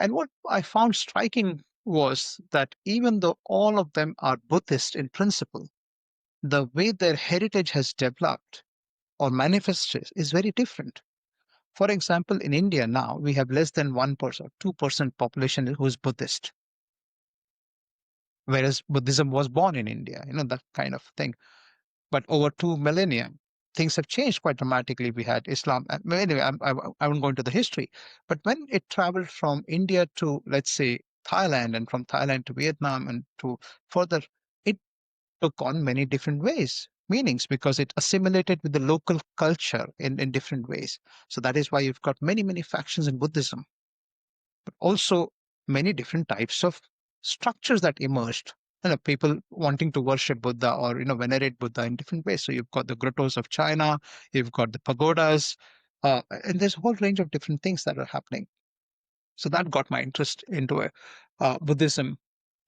And what I found striking was that even though all of them are Buddhist in principle, the way their heritage has developed or manifested is very different. For example, in India now, we have less than 1%, 2% population who is Buddhist, whereas Buddhism was born in India, that kind of thing. But over 2 millennia, things have changed quite dramatically. We had Islam. Well, anyway, I won't go into the history. But when it traveled from India to, let's say, Thailand, and from Thailand to Vietnam and to further, it took on many different ways, meanings, because it assimilated with the local culture in different ways. So that is why you've got many, many factions in Buddhism, but also many different types of structures that emerged. People wanting to worship Buddha or venerate Buddha in different ways. So you've got the grottos of China, you've got the pagodas, and there's a whole range of different things that are happening. So that got my interest into Buddhism.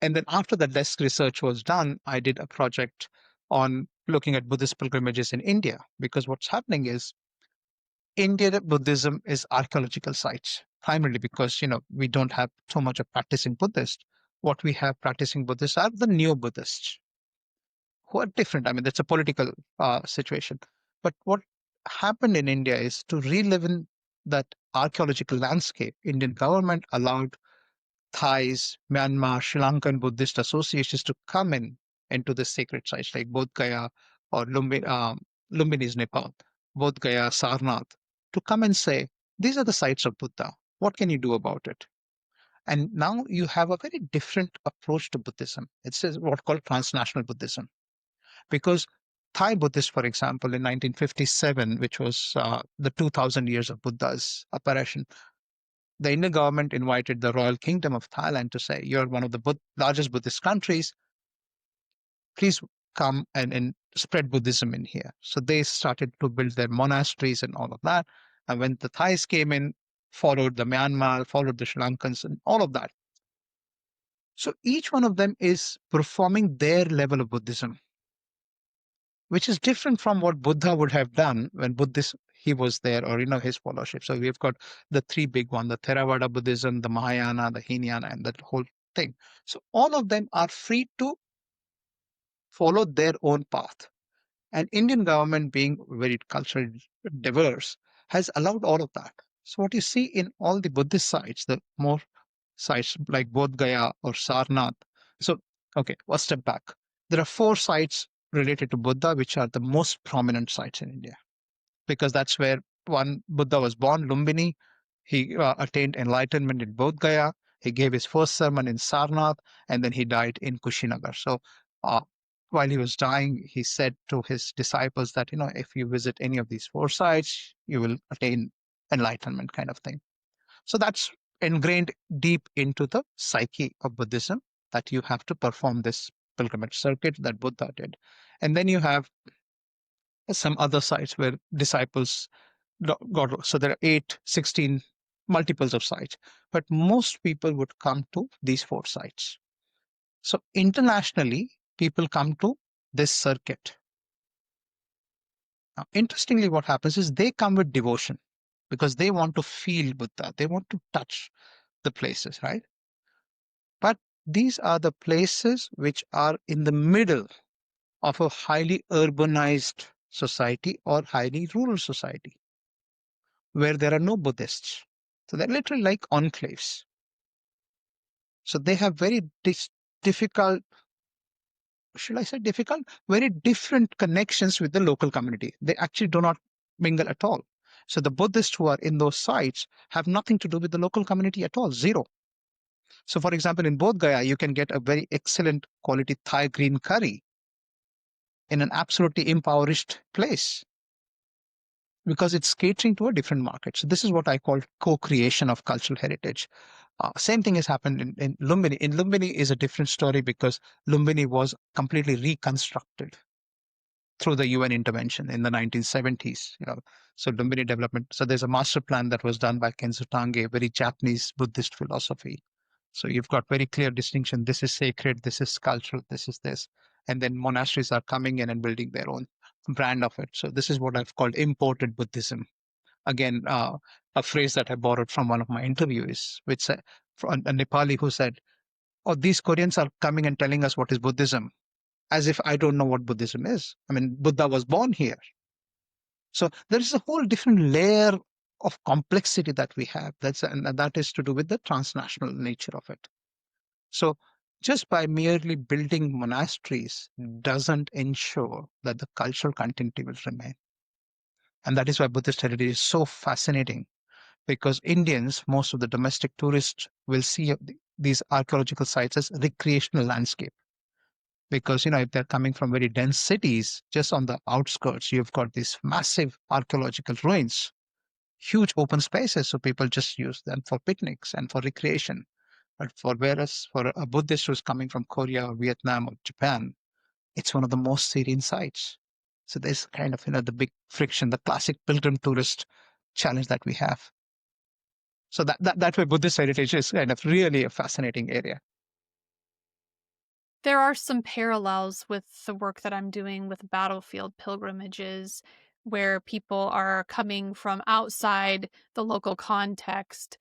And then after the desk research was done, I did a project on looking at Buddhist pilgrimages in India, because what's happening is Indian Buddhism is archaeological sites, primarily because, we don't have so much of practicing Buddhist. What we have practicing Buddhists are the neo Buddhists, who are different. I mean, that's a political situation. But what happened in India is to relive in that archaeological landscape. Indian government allowed Thais, Myanmar, Sri Lankan Buddhist associations to come into the sacred sites like Bodh Gaya or Lumbini is Nepal, Bodh Gaya, Sarnath, to come and say, these are the sites of Buddha. What can you do about it? And now you have a very different approach to Buddhism. It's what called transnational Buddhism. Because Thai Buddhists, for example, in 1957, which was the 2000 years of Buddha's apparition, the Indian government invited the Royal Kingdom of Thailand to say, you're one of the largest Buddhist countries. Please come and spread Buddhism in here. So they started to build their monasteries and all of that. And when the Thais came in, followed the Myanmar, followed the Sri Lankans, and all of that. So each one of them is performing their level of Buddhism, which is different from what Buddha would have done when Buddhist he was there, or his followership. So we've got the three big ones: the Theravada Buddhism, the Mahayana, the Hinayana, and that whole thing. So all of them are free to follow their own path. And Indian government, being very culturally diverse, has allowed all of that. So what you see in all the Buddhist sites, the more sites like Bodh Gaya or Sarnath. So, okay, one step back. There are four sites related to Buddha, which are the most prominent sites in India, because that's where one Buddha was born, Lumbini. He attained enlightenment in Bodh Gaya. He gave his first sermon in Sarnath, and then he died in Kushinagar. So, uh, while he was dying, he said to his disciples that, if you visit any of these four sites, you will attain enlightenment, kind of thing. So that's ingrained deep into the psyche of Buddhism, that you have to perform this pilgrimage circuit that Buddha did. And then you have some other sites where disciples got, so there are 8, 16 multiples of sites, but most people would come to these four sites. So internationally, people come to this circuit. Now, interestingly, what happens is they come with devotion because they want to feel Buddha. They want to touch the places, right? But these are the places which are in the middle of a highly urbanized society or highly rural society where there are no Buddhists. So they're literally like enclaves. So they have very difficult, should I say difficult, very different connections with the local community. They actually do not mingle at all. So the Buddhists who are in those sites have nothing to do with the local community at all, zero. So for example, in Bodh Gaya, you can get a very excellent quality Thai green curry in an absolutely impoverished place because it's catering to a different market. So this is what I call co-creation of cultural heritage. Same thing has happened in Lumbini. In Lumbini is a different story because Lumbini was completely reconstructed through the UN intervention in the 1970s. So Lumbini development. So there's a master plan that was done by Kenzo Tange, very Japanese Buddhist philosophy. So you've got very clear distinction. This is sacred. This is cultural. This is this. And then monasteries are coming in and building their own brand of it. So this is what I've called imported Buddhism. Again, a phrase that I borrowed from one of my interviews, which said, from a Nepali who said, "Oh, these Koreans are coming and telling us what is Buddhism, as if I don't know what Buddhism is. I mean, Buddha was born here." So there is a whole different layer of complexity that we have. And that is to do with the transnational nature of it. So just by merely building monasteries doesn't ensure that the cultural continuity will remain. And that is why Buddhist heritage is so fascinating, because Indians, most of the domestic tourists, will see these archaeological sites as recreational landscape. Because, if they're coming from very dense cities, just on the outskirts, you've got these massive archaeological ruins, huge open spaces. So people just use them for picnics and for recreation. But whereas for a Buddhist who's coming from Korea or Vietnam or Japan, it's one of the most serene sites. So there's kind of, the big friction, the classic pilgrim tourist challenge that we have. So that way, Buddhist heritage is kind of really a fascinating area. There are some parallels with the work that I'm doing with battlefield pilgrimages, where people are coming from outside the local context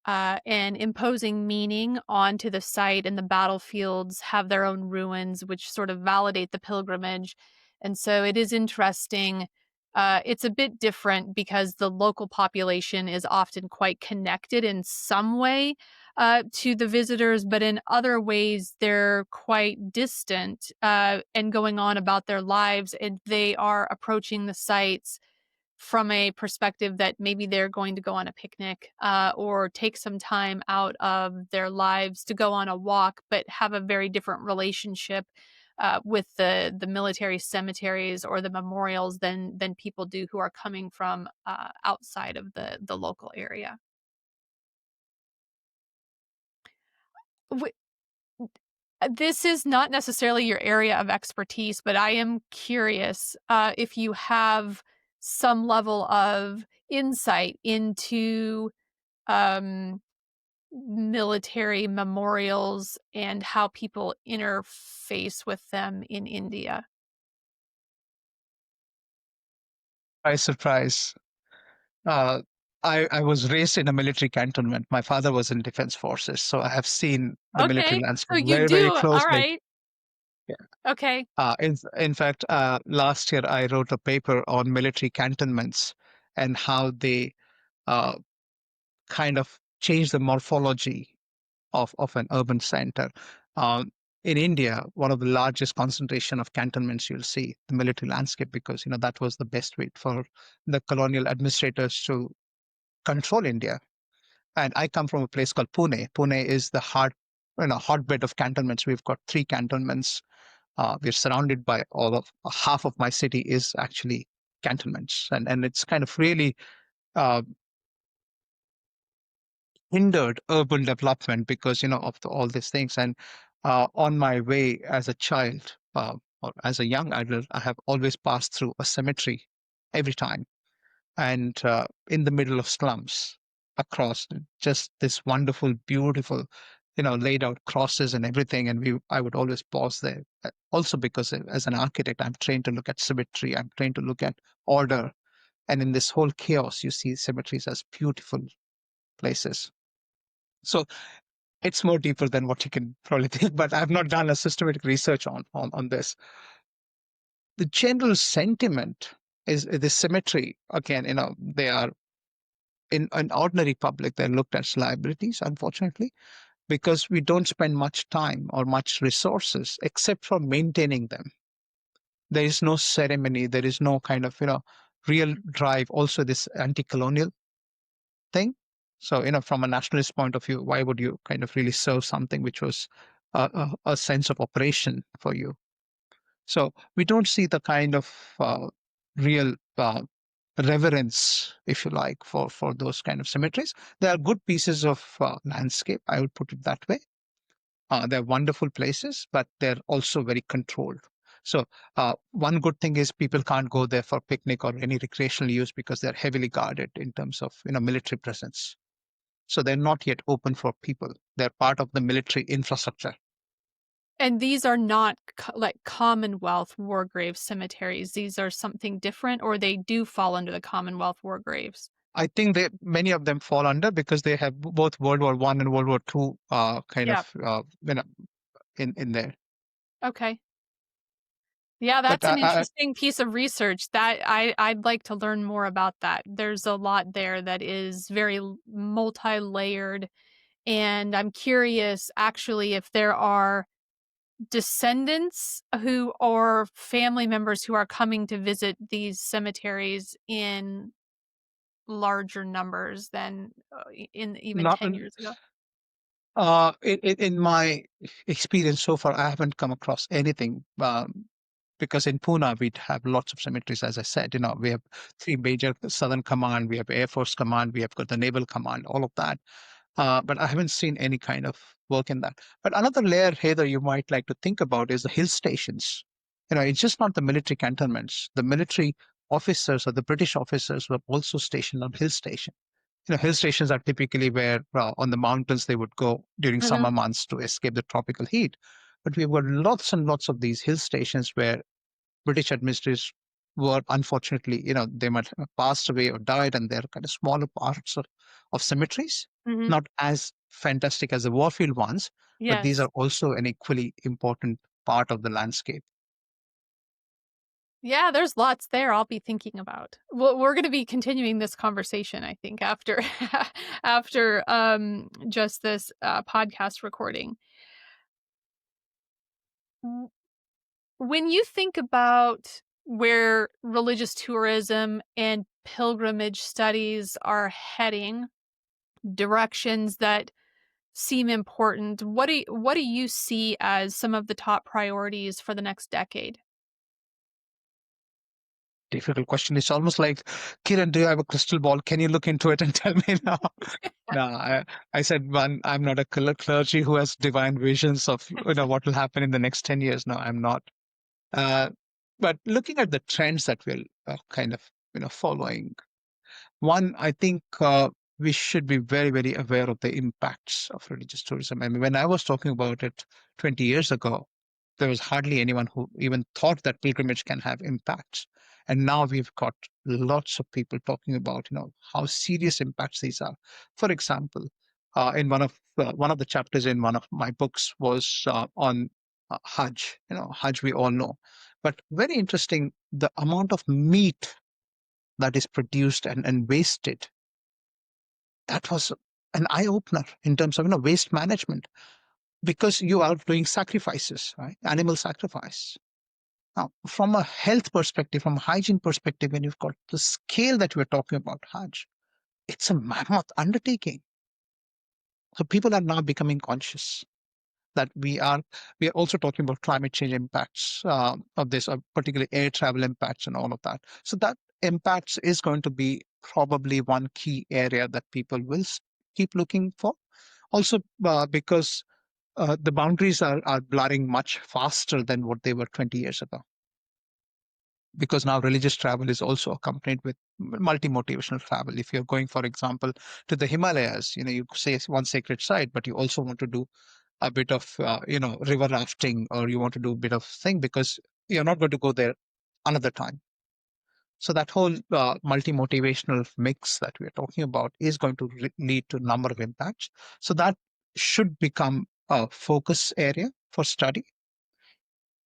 and imposing meaning onto the site, and the battlefields have their own ruins, which sort of validate the pilgrimage. And so it is interesting. It's a bit different because the local population is often quite connected in some way to the visitors, but in other ways, they're quite distant and going on about their lives. And they are approaching the sites from a perspective that maybe they're going to go on a picnic or take some time out of their lives to go on a walk, but have a very different relationship with the military cemeteries or the memorials than people do who are coming from outside of the local area. This is not necessarily your area of expertise, but I am curious if you have some level of insight into um, military memorials and how people interface with them in India. Surprise. Uh, I was raised in a military cantonment. My father was in defense forces, so I have seen the military Okay, so landscape you very, very do. All closely. right. Yeah. Okay. In fact, last year I wrote a paper on military cantonments and how they uh, kind of change the morphology of an urban center. Um, in India, one of the largest concentration of cantonments you'll see, the military landscape, because that was the best way for the colonial administrators to control India. And I come from a place called Pune. Pune is the hotbed of cantonments. We've got 3 cantonments We're surrounded by all of half of my city is actually cantonments, and it's kind of really uh, hindered urban development because of all these things. And on my way as a child or as a young adult, I have always passed through a cemetery every time, and in the middle of slums across just this wonderful, beautiful, laid out crosses and everything. And I would always pause there. Also because as an architect, I'm trained to look at symmetry. I'm trained to look at order. And in this whole chaos, you see cemeteries as beautiful places. So it's more deeper than what you can probably think, but I've not done a systematic research on this. The general sentiment is the symmetry. Again, they are in an ordinary public, they're looked as liabilities, unfortunately, because we don't spend much time or much resources except for maintaining them. There is no ceremony, there is no kind of, real drive. Also, this anti-colonial thing. So, from a nationalist point of view, why would you kind of really serve something which was a sense of operation for you? So we don't see the kind of real reverence, if you like, for those kind of cemeteries. They are good pieces of landscape, I would put it that way. They're wonderful places, but they're also very controlled. So one good thing is people can't go there for picnic or any recreational use because they're heavily guarded in terms of military presence. So they're not yet open for people. They're part of the military infrastructure. And these are not like Commonwealth war grave cemeteries. These are something different, or they do fall under the Commonwealth war graves. I think many of them fall under because they have both World War One and World War Two kind Yeah. of in there. Okay. Yeah, But that's an interesting piece of research that I'd like to learn more about that. There's a lot there that is very multi-layered, and I'm curious actually if there are descendants who or family members who are coming to visit these cemeteries in larger numbers than in even not 10 years ago. in my experience so far, I haven't come across anything. Because in Pune, we have lots of cemeteries, as I said. We have three major Southern Command, we have Air Force Command, we have got the Naval Command, all of that. But I haven't seen any kind of work in that. But another layer, Heather, you might like to think about is the hill stations. It's just not the military cantonments. The military officers or the British officers were also stationed on hill station. Hill stations are typically where on the mountains they would go during Mhm, summer months to escape the tropical heat. But we've got lots and lots of these hill stations where British administrators were unfortunately, they might have passed away or died, and they're kind of smaller parts of cemeteries, mhm. not as fantastic as the Warfield ones, but these Yes. are also an equally important part of the landscape. Yeah, there's lots there I'll be thinking about. Well, we're gonna be continuing this conversation, I think, after after, just this, podcast recording. W When you think about where religious tourism and pilgrimage studies are heading, directions that seem important, what do you see as some of the top priorities for the next decade? Difficult question. It's almost like, Kiran, do you have a crystal ball? Can you look into it and tell me now? No, I said, one, I'm not a clergy who has divine visions of what will happen in the next 10 years. No, I'm not. Uh, but looking at the trends that we're kind of following, one, I think we should be very, very aware of the impacts of religious tourism. I mean, when I was talking about it 20 years ago, there was hardly anyone who even thought that pilgrimage can have impacts. And now we've got lots of people talking about, how serious impacts these are. For example, in one of the chapters in one of my books was on Hajj. Hajj we all know, but very interesting the amount of meat that is produced and wasted. That was an eye opener in terms of waste management because you are doing sacrifices, right? Animal sacrifice. Now, from a health perspective, from a hygiene perspective, when you've got the scale that we're talking about Hajj, it's a mammoth undertaking. So people are now becoming conscious. that we are also talking about climate change impacts of this, particularly air travel impacts and all of that. So that impacts is going to be probably one key area that people will keep looking for. Also, because the boundaries are blurring much faster than what they were 20 years ago. Because now religious travel is also accompanied with multi-motivational travel. If you're going, for example, to the Himalayas, you say it's one sacred site, but you also want to do a bit of, river rafting, or you want to do a bit of thing because you're not going to go there another time. So that whole multi-motivational mix that we're talking about is going to lead to a number of impacts. So that should become a focus area for study.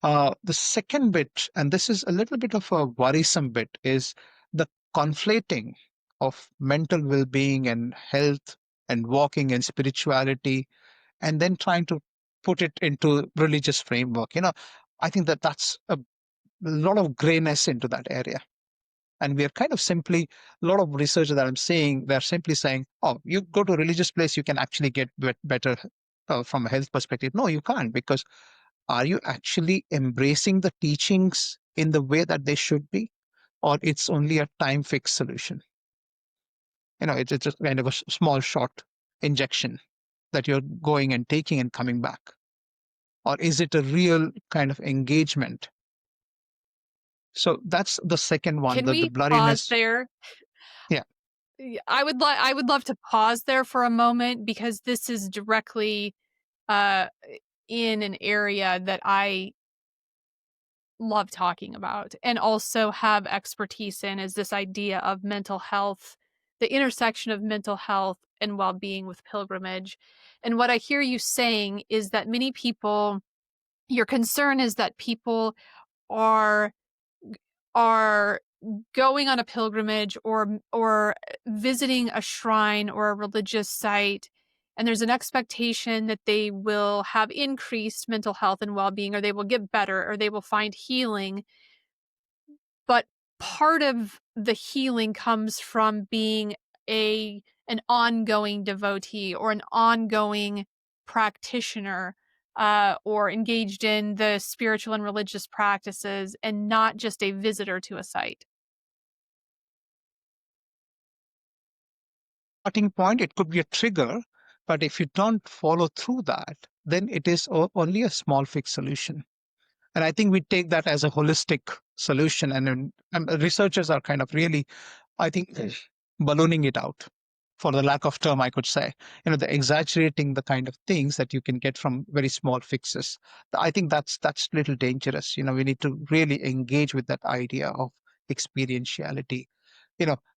The second bit, and this is a little bit of a worrisome bit, is the conflating of mental well-being and health and walking and spirituality, and then trying to put it into religious framework. I think that that's a lot of grayness into that area. And we are kind of simply, a lot of research that I'm seeing, they're simply saying, oh, you go to a religious place, you can actually get better from a health perspective. No, you can't, because are you actually embracing the teachings in the way that they should be? Or it's only a time fixed solution? It's just kind of a small short injection that you're going and taking and coming back. Or is it a real kind of engagement? So that's the second one, Can the we pause blurriness. there? Yeah. I would love to pause there for a moment because this is directly uh in an area that I love talking about and also have expertise in, is this idea of mental health, the intersection of mental health and well-being with pilgrimage. And what I hear you saying is that many people, your concern is that people are are going on a pilgrimage or visiting a shrine or a religious site, and there's an expectation that they will have increased mental health and well-being, or they will get better, or they will find healing. But part of the healing comes from being an ongoing devotee or an ongoing practitioner, or engaged in the spiritual and religious practices, and not just a visitor to a site. Starting point, it could be a trigger, but if you don't follow through that, then it is only a small fixed solution. And I think we take that as a holistic solution. And researchers are kind of really, I think, ballooning it out, for the lack of term, I could say. They're exaggerating the kind of things that you can get from very small fixes. I think that's a little dangerous. We need to really engage with that idea of experientiality.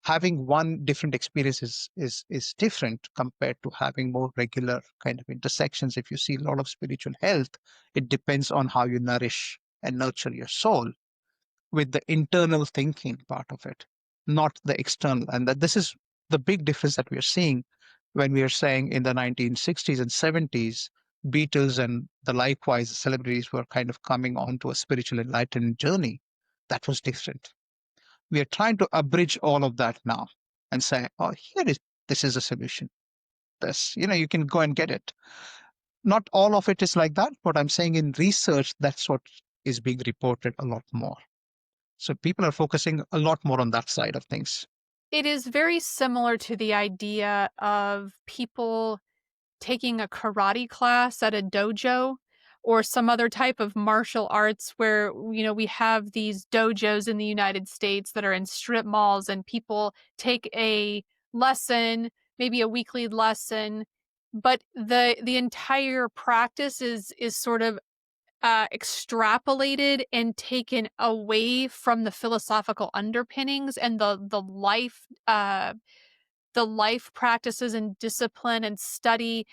Having one different experience is different compared to having more regular kind of intersections. If you see a lot of spiritual health, it depends on how you nourish and nurture your soul with the internal thinking part of it, not the external. And that this is the big difference that we are seeing when we are saying in the 1960s and 70s, Beatles and the likewise celebrities were kind of coming onto a spiritual enlightened journey. That was different. We are trying to abridge all of that now and say, oh, this is a solution. You can go and get it. Not all of it is like that. What I'm saying, in research, that's what is being reported a lot more. So people are focusing a lot more on that side of things. It is very similar to the idea of people taking a karate class at a dojo or some other type of martial arts where, we have these dojos in the United States that are in strip malls, and people take a lesson, maybe a weekly lesson, but the entire practice is sort of extrapolated and taken away from the philosophical underpinnings and the life practices and discipline and study,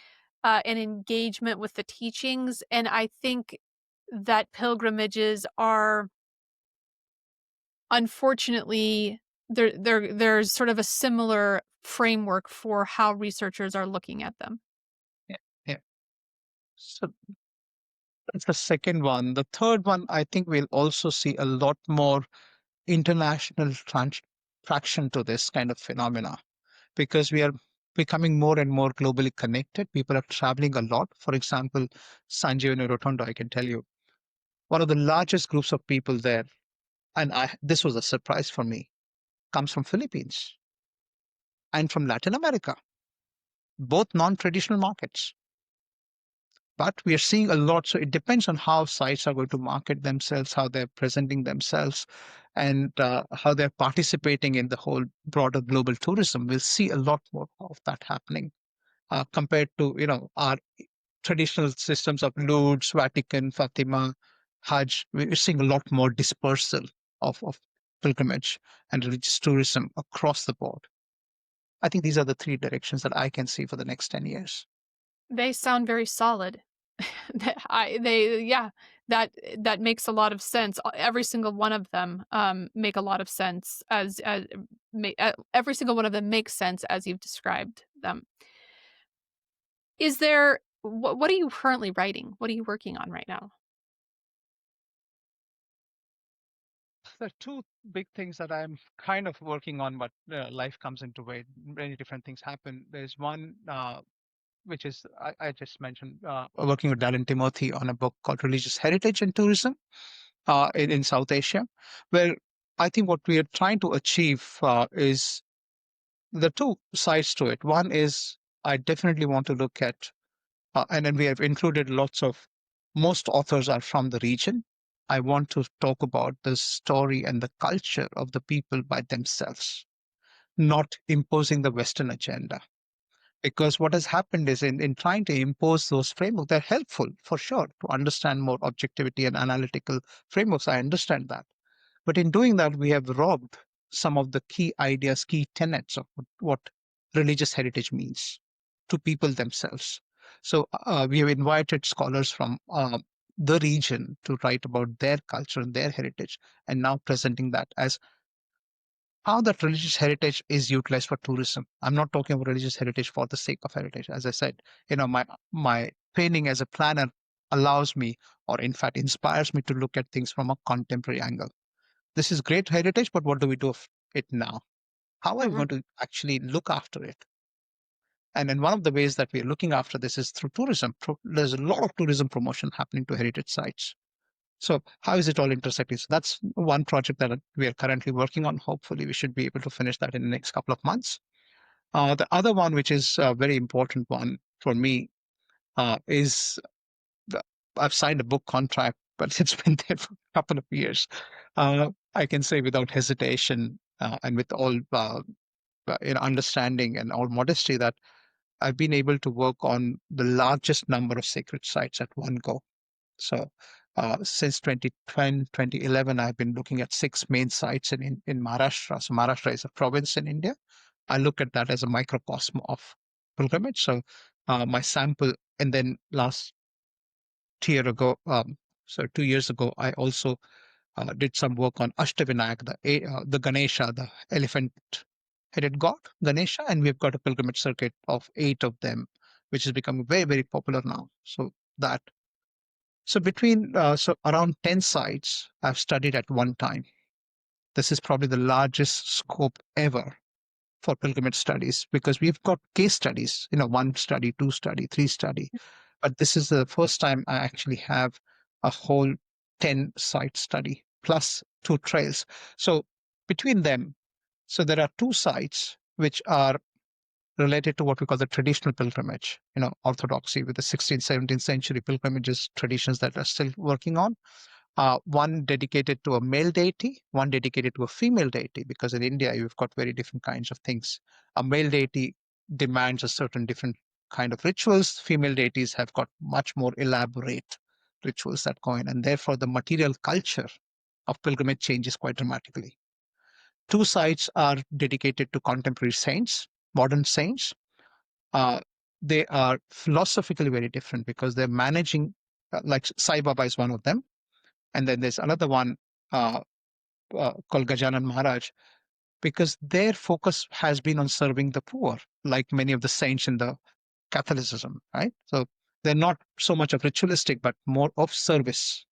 and engagement with the teachings. And I think that pilgrimages are, unfortunately, there's sort of a similar framework for how researchers are looking at them. Yeah, yeah. So that's the second one. The third one, I think we'll also see a lot more international traction to this kind of phenomena, because we are becoming more and more globally connected. People are traveling a lot. For example, Sanjeevani Rotondo, I can tell you, one of the largest groups of people there, and this was a surprise for me, comes from Philippines and from Latin America, both non-traditional markets. But we are seeing a lot. So it depends on how sites are going to market themselves, how they're presenting themselves, and how they're participating in the whole broader global tourism. We'll see a lot more of that happening compared to our traditional systems of Lourdes, Vatican, Fatima, Hajj. We're seeing a lot more dispersal of pilgrimage and religious tourism across the board. I think these are the three directions that I can see for the next 10 years. They sound very solid. Yeah, that makes a lot of sense. Every single one of them, make a lot of sense every single one of them makes sense as you've described them. Is there what are you currently writing? What are you working on right now? There are two big things that I'm kind of working on, but life comes into way. Many different things happen. There's one which is I just mentioned working with Darren Timothy on a book called Religious Heritage and Tourism in South Asia, where I think what we are trying to achieve is the two sides to it. One is I definitely want to look at, and then we have included most authors are from the region. I want to talk about the story and the culture of the people by themselves, not imposing the Western agenda. Because what has happened is in trying to impose those frameworks, they're helpful for sure to understand more objectivity and analytical frameworks. I understand that. But in doing that, we have robbed some of the key ideas, key tenets of what religious heritage means to people themselves. So we have invited scholars from the region to write about their culture and their heritage, and now presenting that as how that religious heritage is utilized for tourism. I'm not talking about religious heritage for the sake of heritage. As I said, my training as a planner allows me, or in fact inspires me to look at things from a contemporary angle. This is great heritage, but what do we do of it now? How are we Mhm. going to actually look after it? And then one of the ways that we're looking after this is through tourism. There's a lot of tourism promotion happening to heritage sites. So how is it all intersecting? So that's one project that we are currently working on. Hopefully, we should be able to finish that in the next couple of months. The other one, which is a very important one for me, is the, I've signed a book contract, but it's been there for a couple of years. I can say without hesitation and with all understanding and all modesty that I've been able to work on the largest number of sacred sites at one go. So since 2010, 2011, I've been looking at six main sites in Maharashtra. So Maharashtra is a province in India. I look at that as a microcosm of pilgrimage. So my sample, and then last year ago, so 2 years ago, I also did some work on Ashtavinayak, the Ganesha, the elephant-headed god Ganesha, and we've got a pilgrimage circuit of 8 of them, which is becoming very, very popular now. So that so around 10 sites I've studied at one time. This is probably the largest scope ever for pilgrimage studies because we've got case studies, one study, two study, three study. But this is the first time I actually have a whole 10 site study plus two trails. So between them, so there are two sites which are related to what we call the traditional pilgrimage, orthodoxy with the 16th, 17th century pilgrimages traditions that are still working on. One dedicated to a male deity, one dedicated to a female deity, because in India you've got very different kinds of things. A male deity demands a certain different kind of rituals. Female deities have got much more elaborate rituals that go in, and therefore the material culture of pilgrimage changes quite dramatically. Two sites are dedicated to contemporary saints, modern saints. Uh, they are philosophically very different because they're managing, like Sai Baba is one of them, and then there's another one uh, called Gajanan Maharaj, because their focus has been on serving the poor, like many of the saints in the Catholicism, right? So they're not so much of ritualistic, but more of service.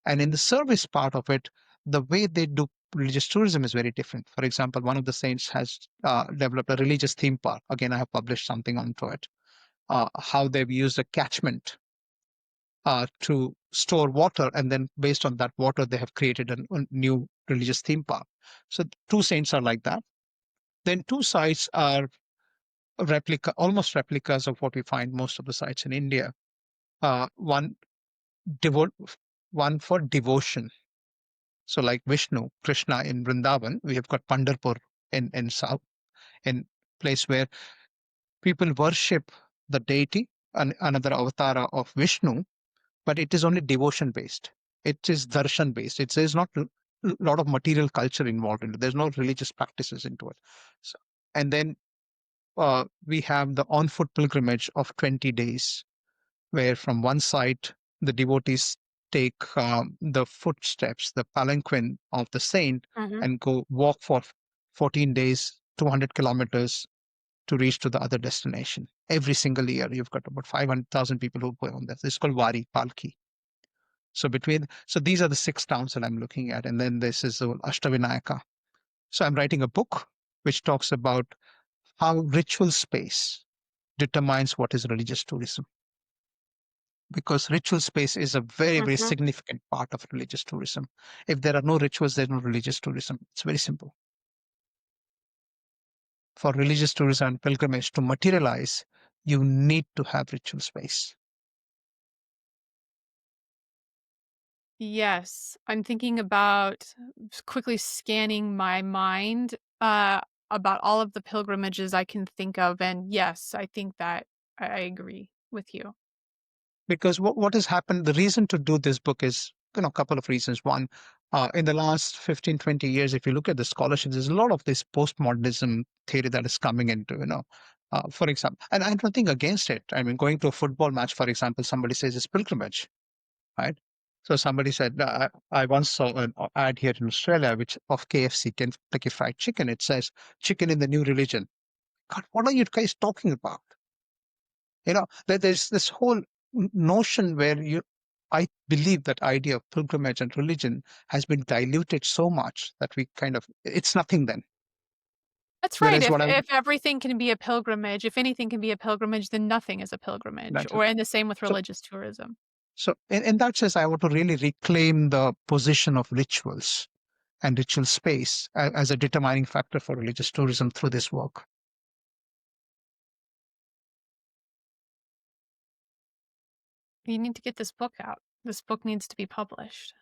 And in the service part of it, the way they do religious tourism is very different. For example, one of the saints has developed a religious theme park. Again, I have published something onto it. How they've used a catchment to store water, and then based on that water, they have created a new religious theme park. So two saints are like that. Then two sites are almost replicas of what we find most of the sites in India. One devote, one for devotion. So like Vishnu, Krishna in Vrindavan, we have got Pandharpur in South, in place where people worship the deity and another avatar of Vishnu, but it is only devotion based. It is darshan based. There's not a lot of material culture involved in it. There's no religious practices into it. So, and then we have the on foot pilgrimage of 20 days, where from one site the devotees take the footsteps, the palanquin of the saint, Mhm. and go walk for 14 days, 200 kilometers to reach to the other destination. Every single year, you've got about 500,000 people who go on this. This is called Wari Palki. So these are the six towns that I'm looking at. And then this is the Ashtavinayaka. So I'm writing a book which talks about how ritual space determines what is religious tourism. Because ritual space is a very, very Mhm. significant part of religious tourism. If there are no rituals, there's no religious tourism. It's very simple. For religious tourism and pilgrimage to materialize, you need to have ritual space. Yes, I'm thinking about quickly scanning my mind, about all of the pilgrimages I can think of, and yes, I think that I agree with you. Because what has happened, the reason to do this book is, a couple of reasons. One, in the last 15, 20 years, if you look at the scholarship, there's a lot of this postmodernism theory that is coming into, for example, and I have nothing against it. I mean, going to a football match, for example, somebody says it's pilgrimage, right? So somebody said, I once saw an ad here in Australia, which of KFC, Kentucky Fried Chicken. It says, chicken in the new religion. God, what are you guys talking about? There's this whole notion where I believe that idea of pilgrimage and religion has been diluted so much that it's nothing then. That's right. Whereas If what I, everything can be a pilgrimage, if anything can be a pilgrimage, then nothing is a pilgrimage. that's it. Or and the same with So, religious tourism. so in that sense, I want to really reclaim the position of rituals and ritual space as a determining factor for religious tourism through this work. You need to get this book out. This book needs to be published.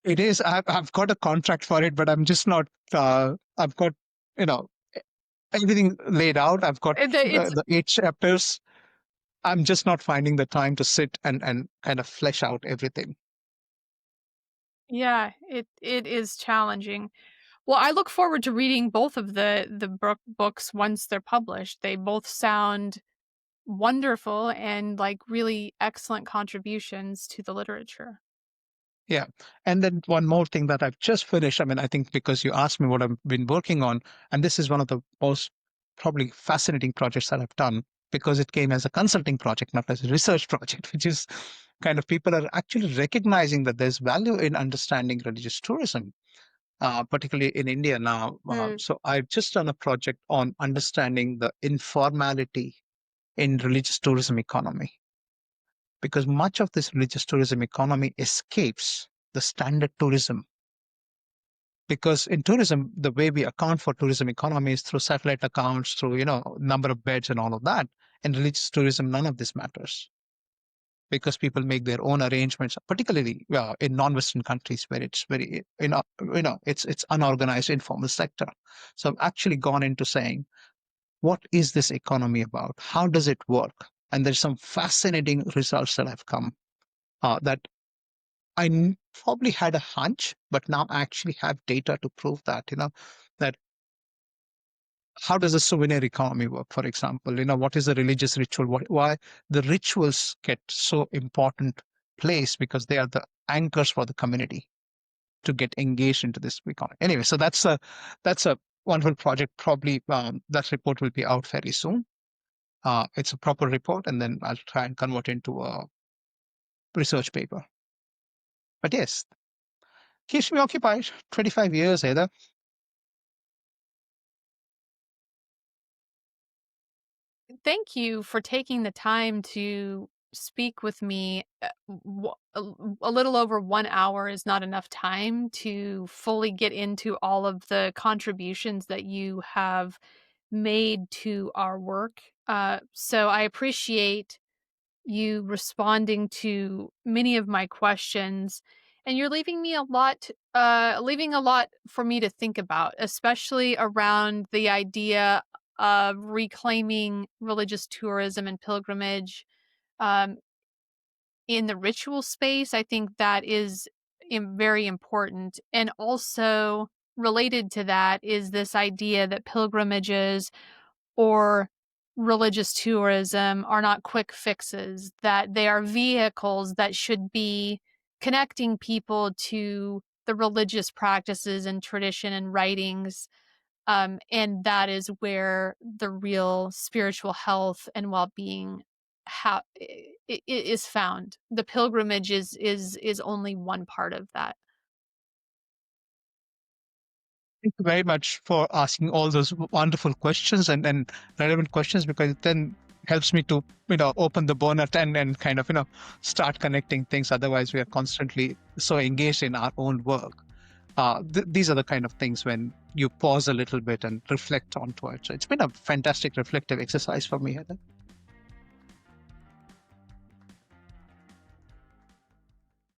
It is. I've got a contract for it, but I'm just not. I've got, you know, e- everything laid out. I've got It's the 8 chapters. I'm just not finding the time to sit and kind of flesh out everything. yeah, it is challenging. Well, I look forward to reading both of the books once they're published. They both sound wonderful and like really excellent contributions to the literature. Yeah. And then one more thing that I've just finished. I mean, I think because you asked me what I've been working on, and this is one of the most probably fascinating projects that I've done because it came as a consulting project, not as a research project, which is kind of people are actually recognizing that there's value in understanding religious tourism, particularly in India now. Mm. So I've just done a project on understanding the informality in religious tourism economy because much of this religious tourism economy escapes the standard tourism. Because in tourism, the way we account for tourism economy is through satellite accounts, through number of beds and all of that. In religious tourism, none of this matters because people make their own arrangements, particularly in non-Western countries where it's very it's unorganized, informal sector. So I've actually gone into saying, what is this economy about? How does it work? And there's some fascinating results that have come that probably had a hunch, but now I actually have data to prove that, that how does a souvenir economy work, for example? What is a religious ritual? Why the rituals get so important place because they are the anchors for the community to get engaged into this economy. Anyway, so that's a wonderful project. Probably that report will be out very soon. It's a proper report, and then I'll try and convert it into a research paper. But yes, Keeps me occupied. 25 years, either. Thank you for taking the time to speak with me. A little over 1 hour is not enough time to fully get into all of the contributions that you have made to our work. So I appreciate you responding to many of my questions, and you're leaving a lot for me to think about, especially around the idea of reclaiming religious tourism and pilgrimage um, in the ritual space. I think that is very important. And also related to that is this idea that pilgrimages or religious tourism are not quick fixes, that they are vehicles that should be connecting people to the religious practices and tradition and writings. And that is where the real spiritual health and well-being is found. The pilgrimage is only one part of that. Thank you very much for asking all those wonderful questions and relevant questions, because it then helps me to open the bonnet and kind of start connecting things. Otherwise, we are constantly so engaged in our own work. These are the kind of things when you pause a little bit and reflect onto it. So it's been a fantastic reflective exercise for me, Heather.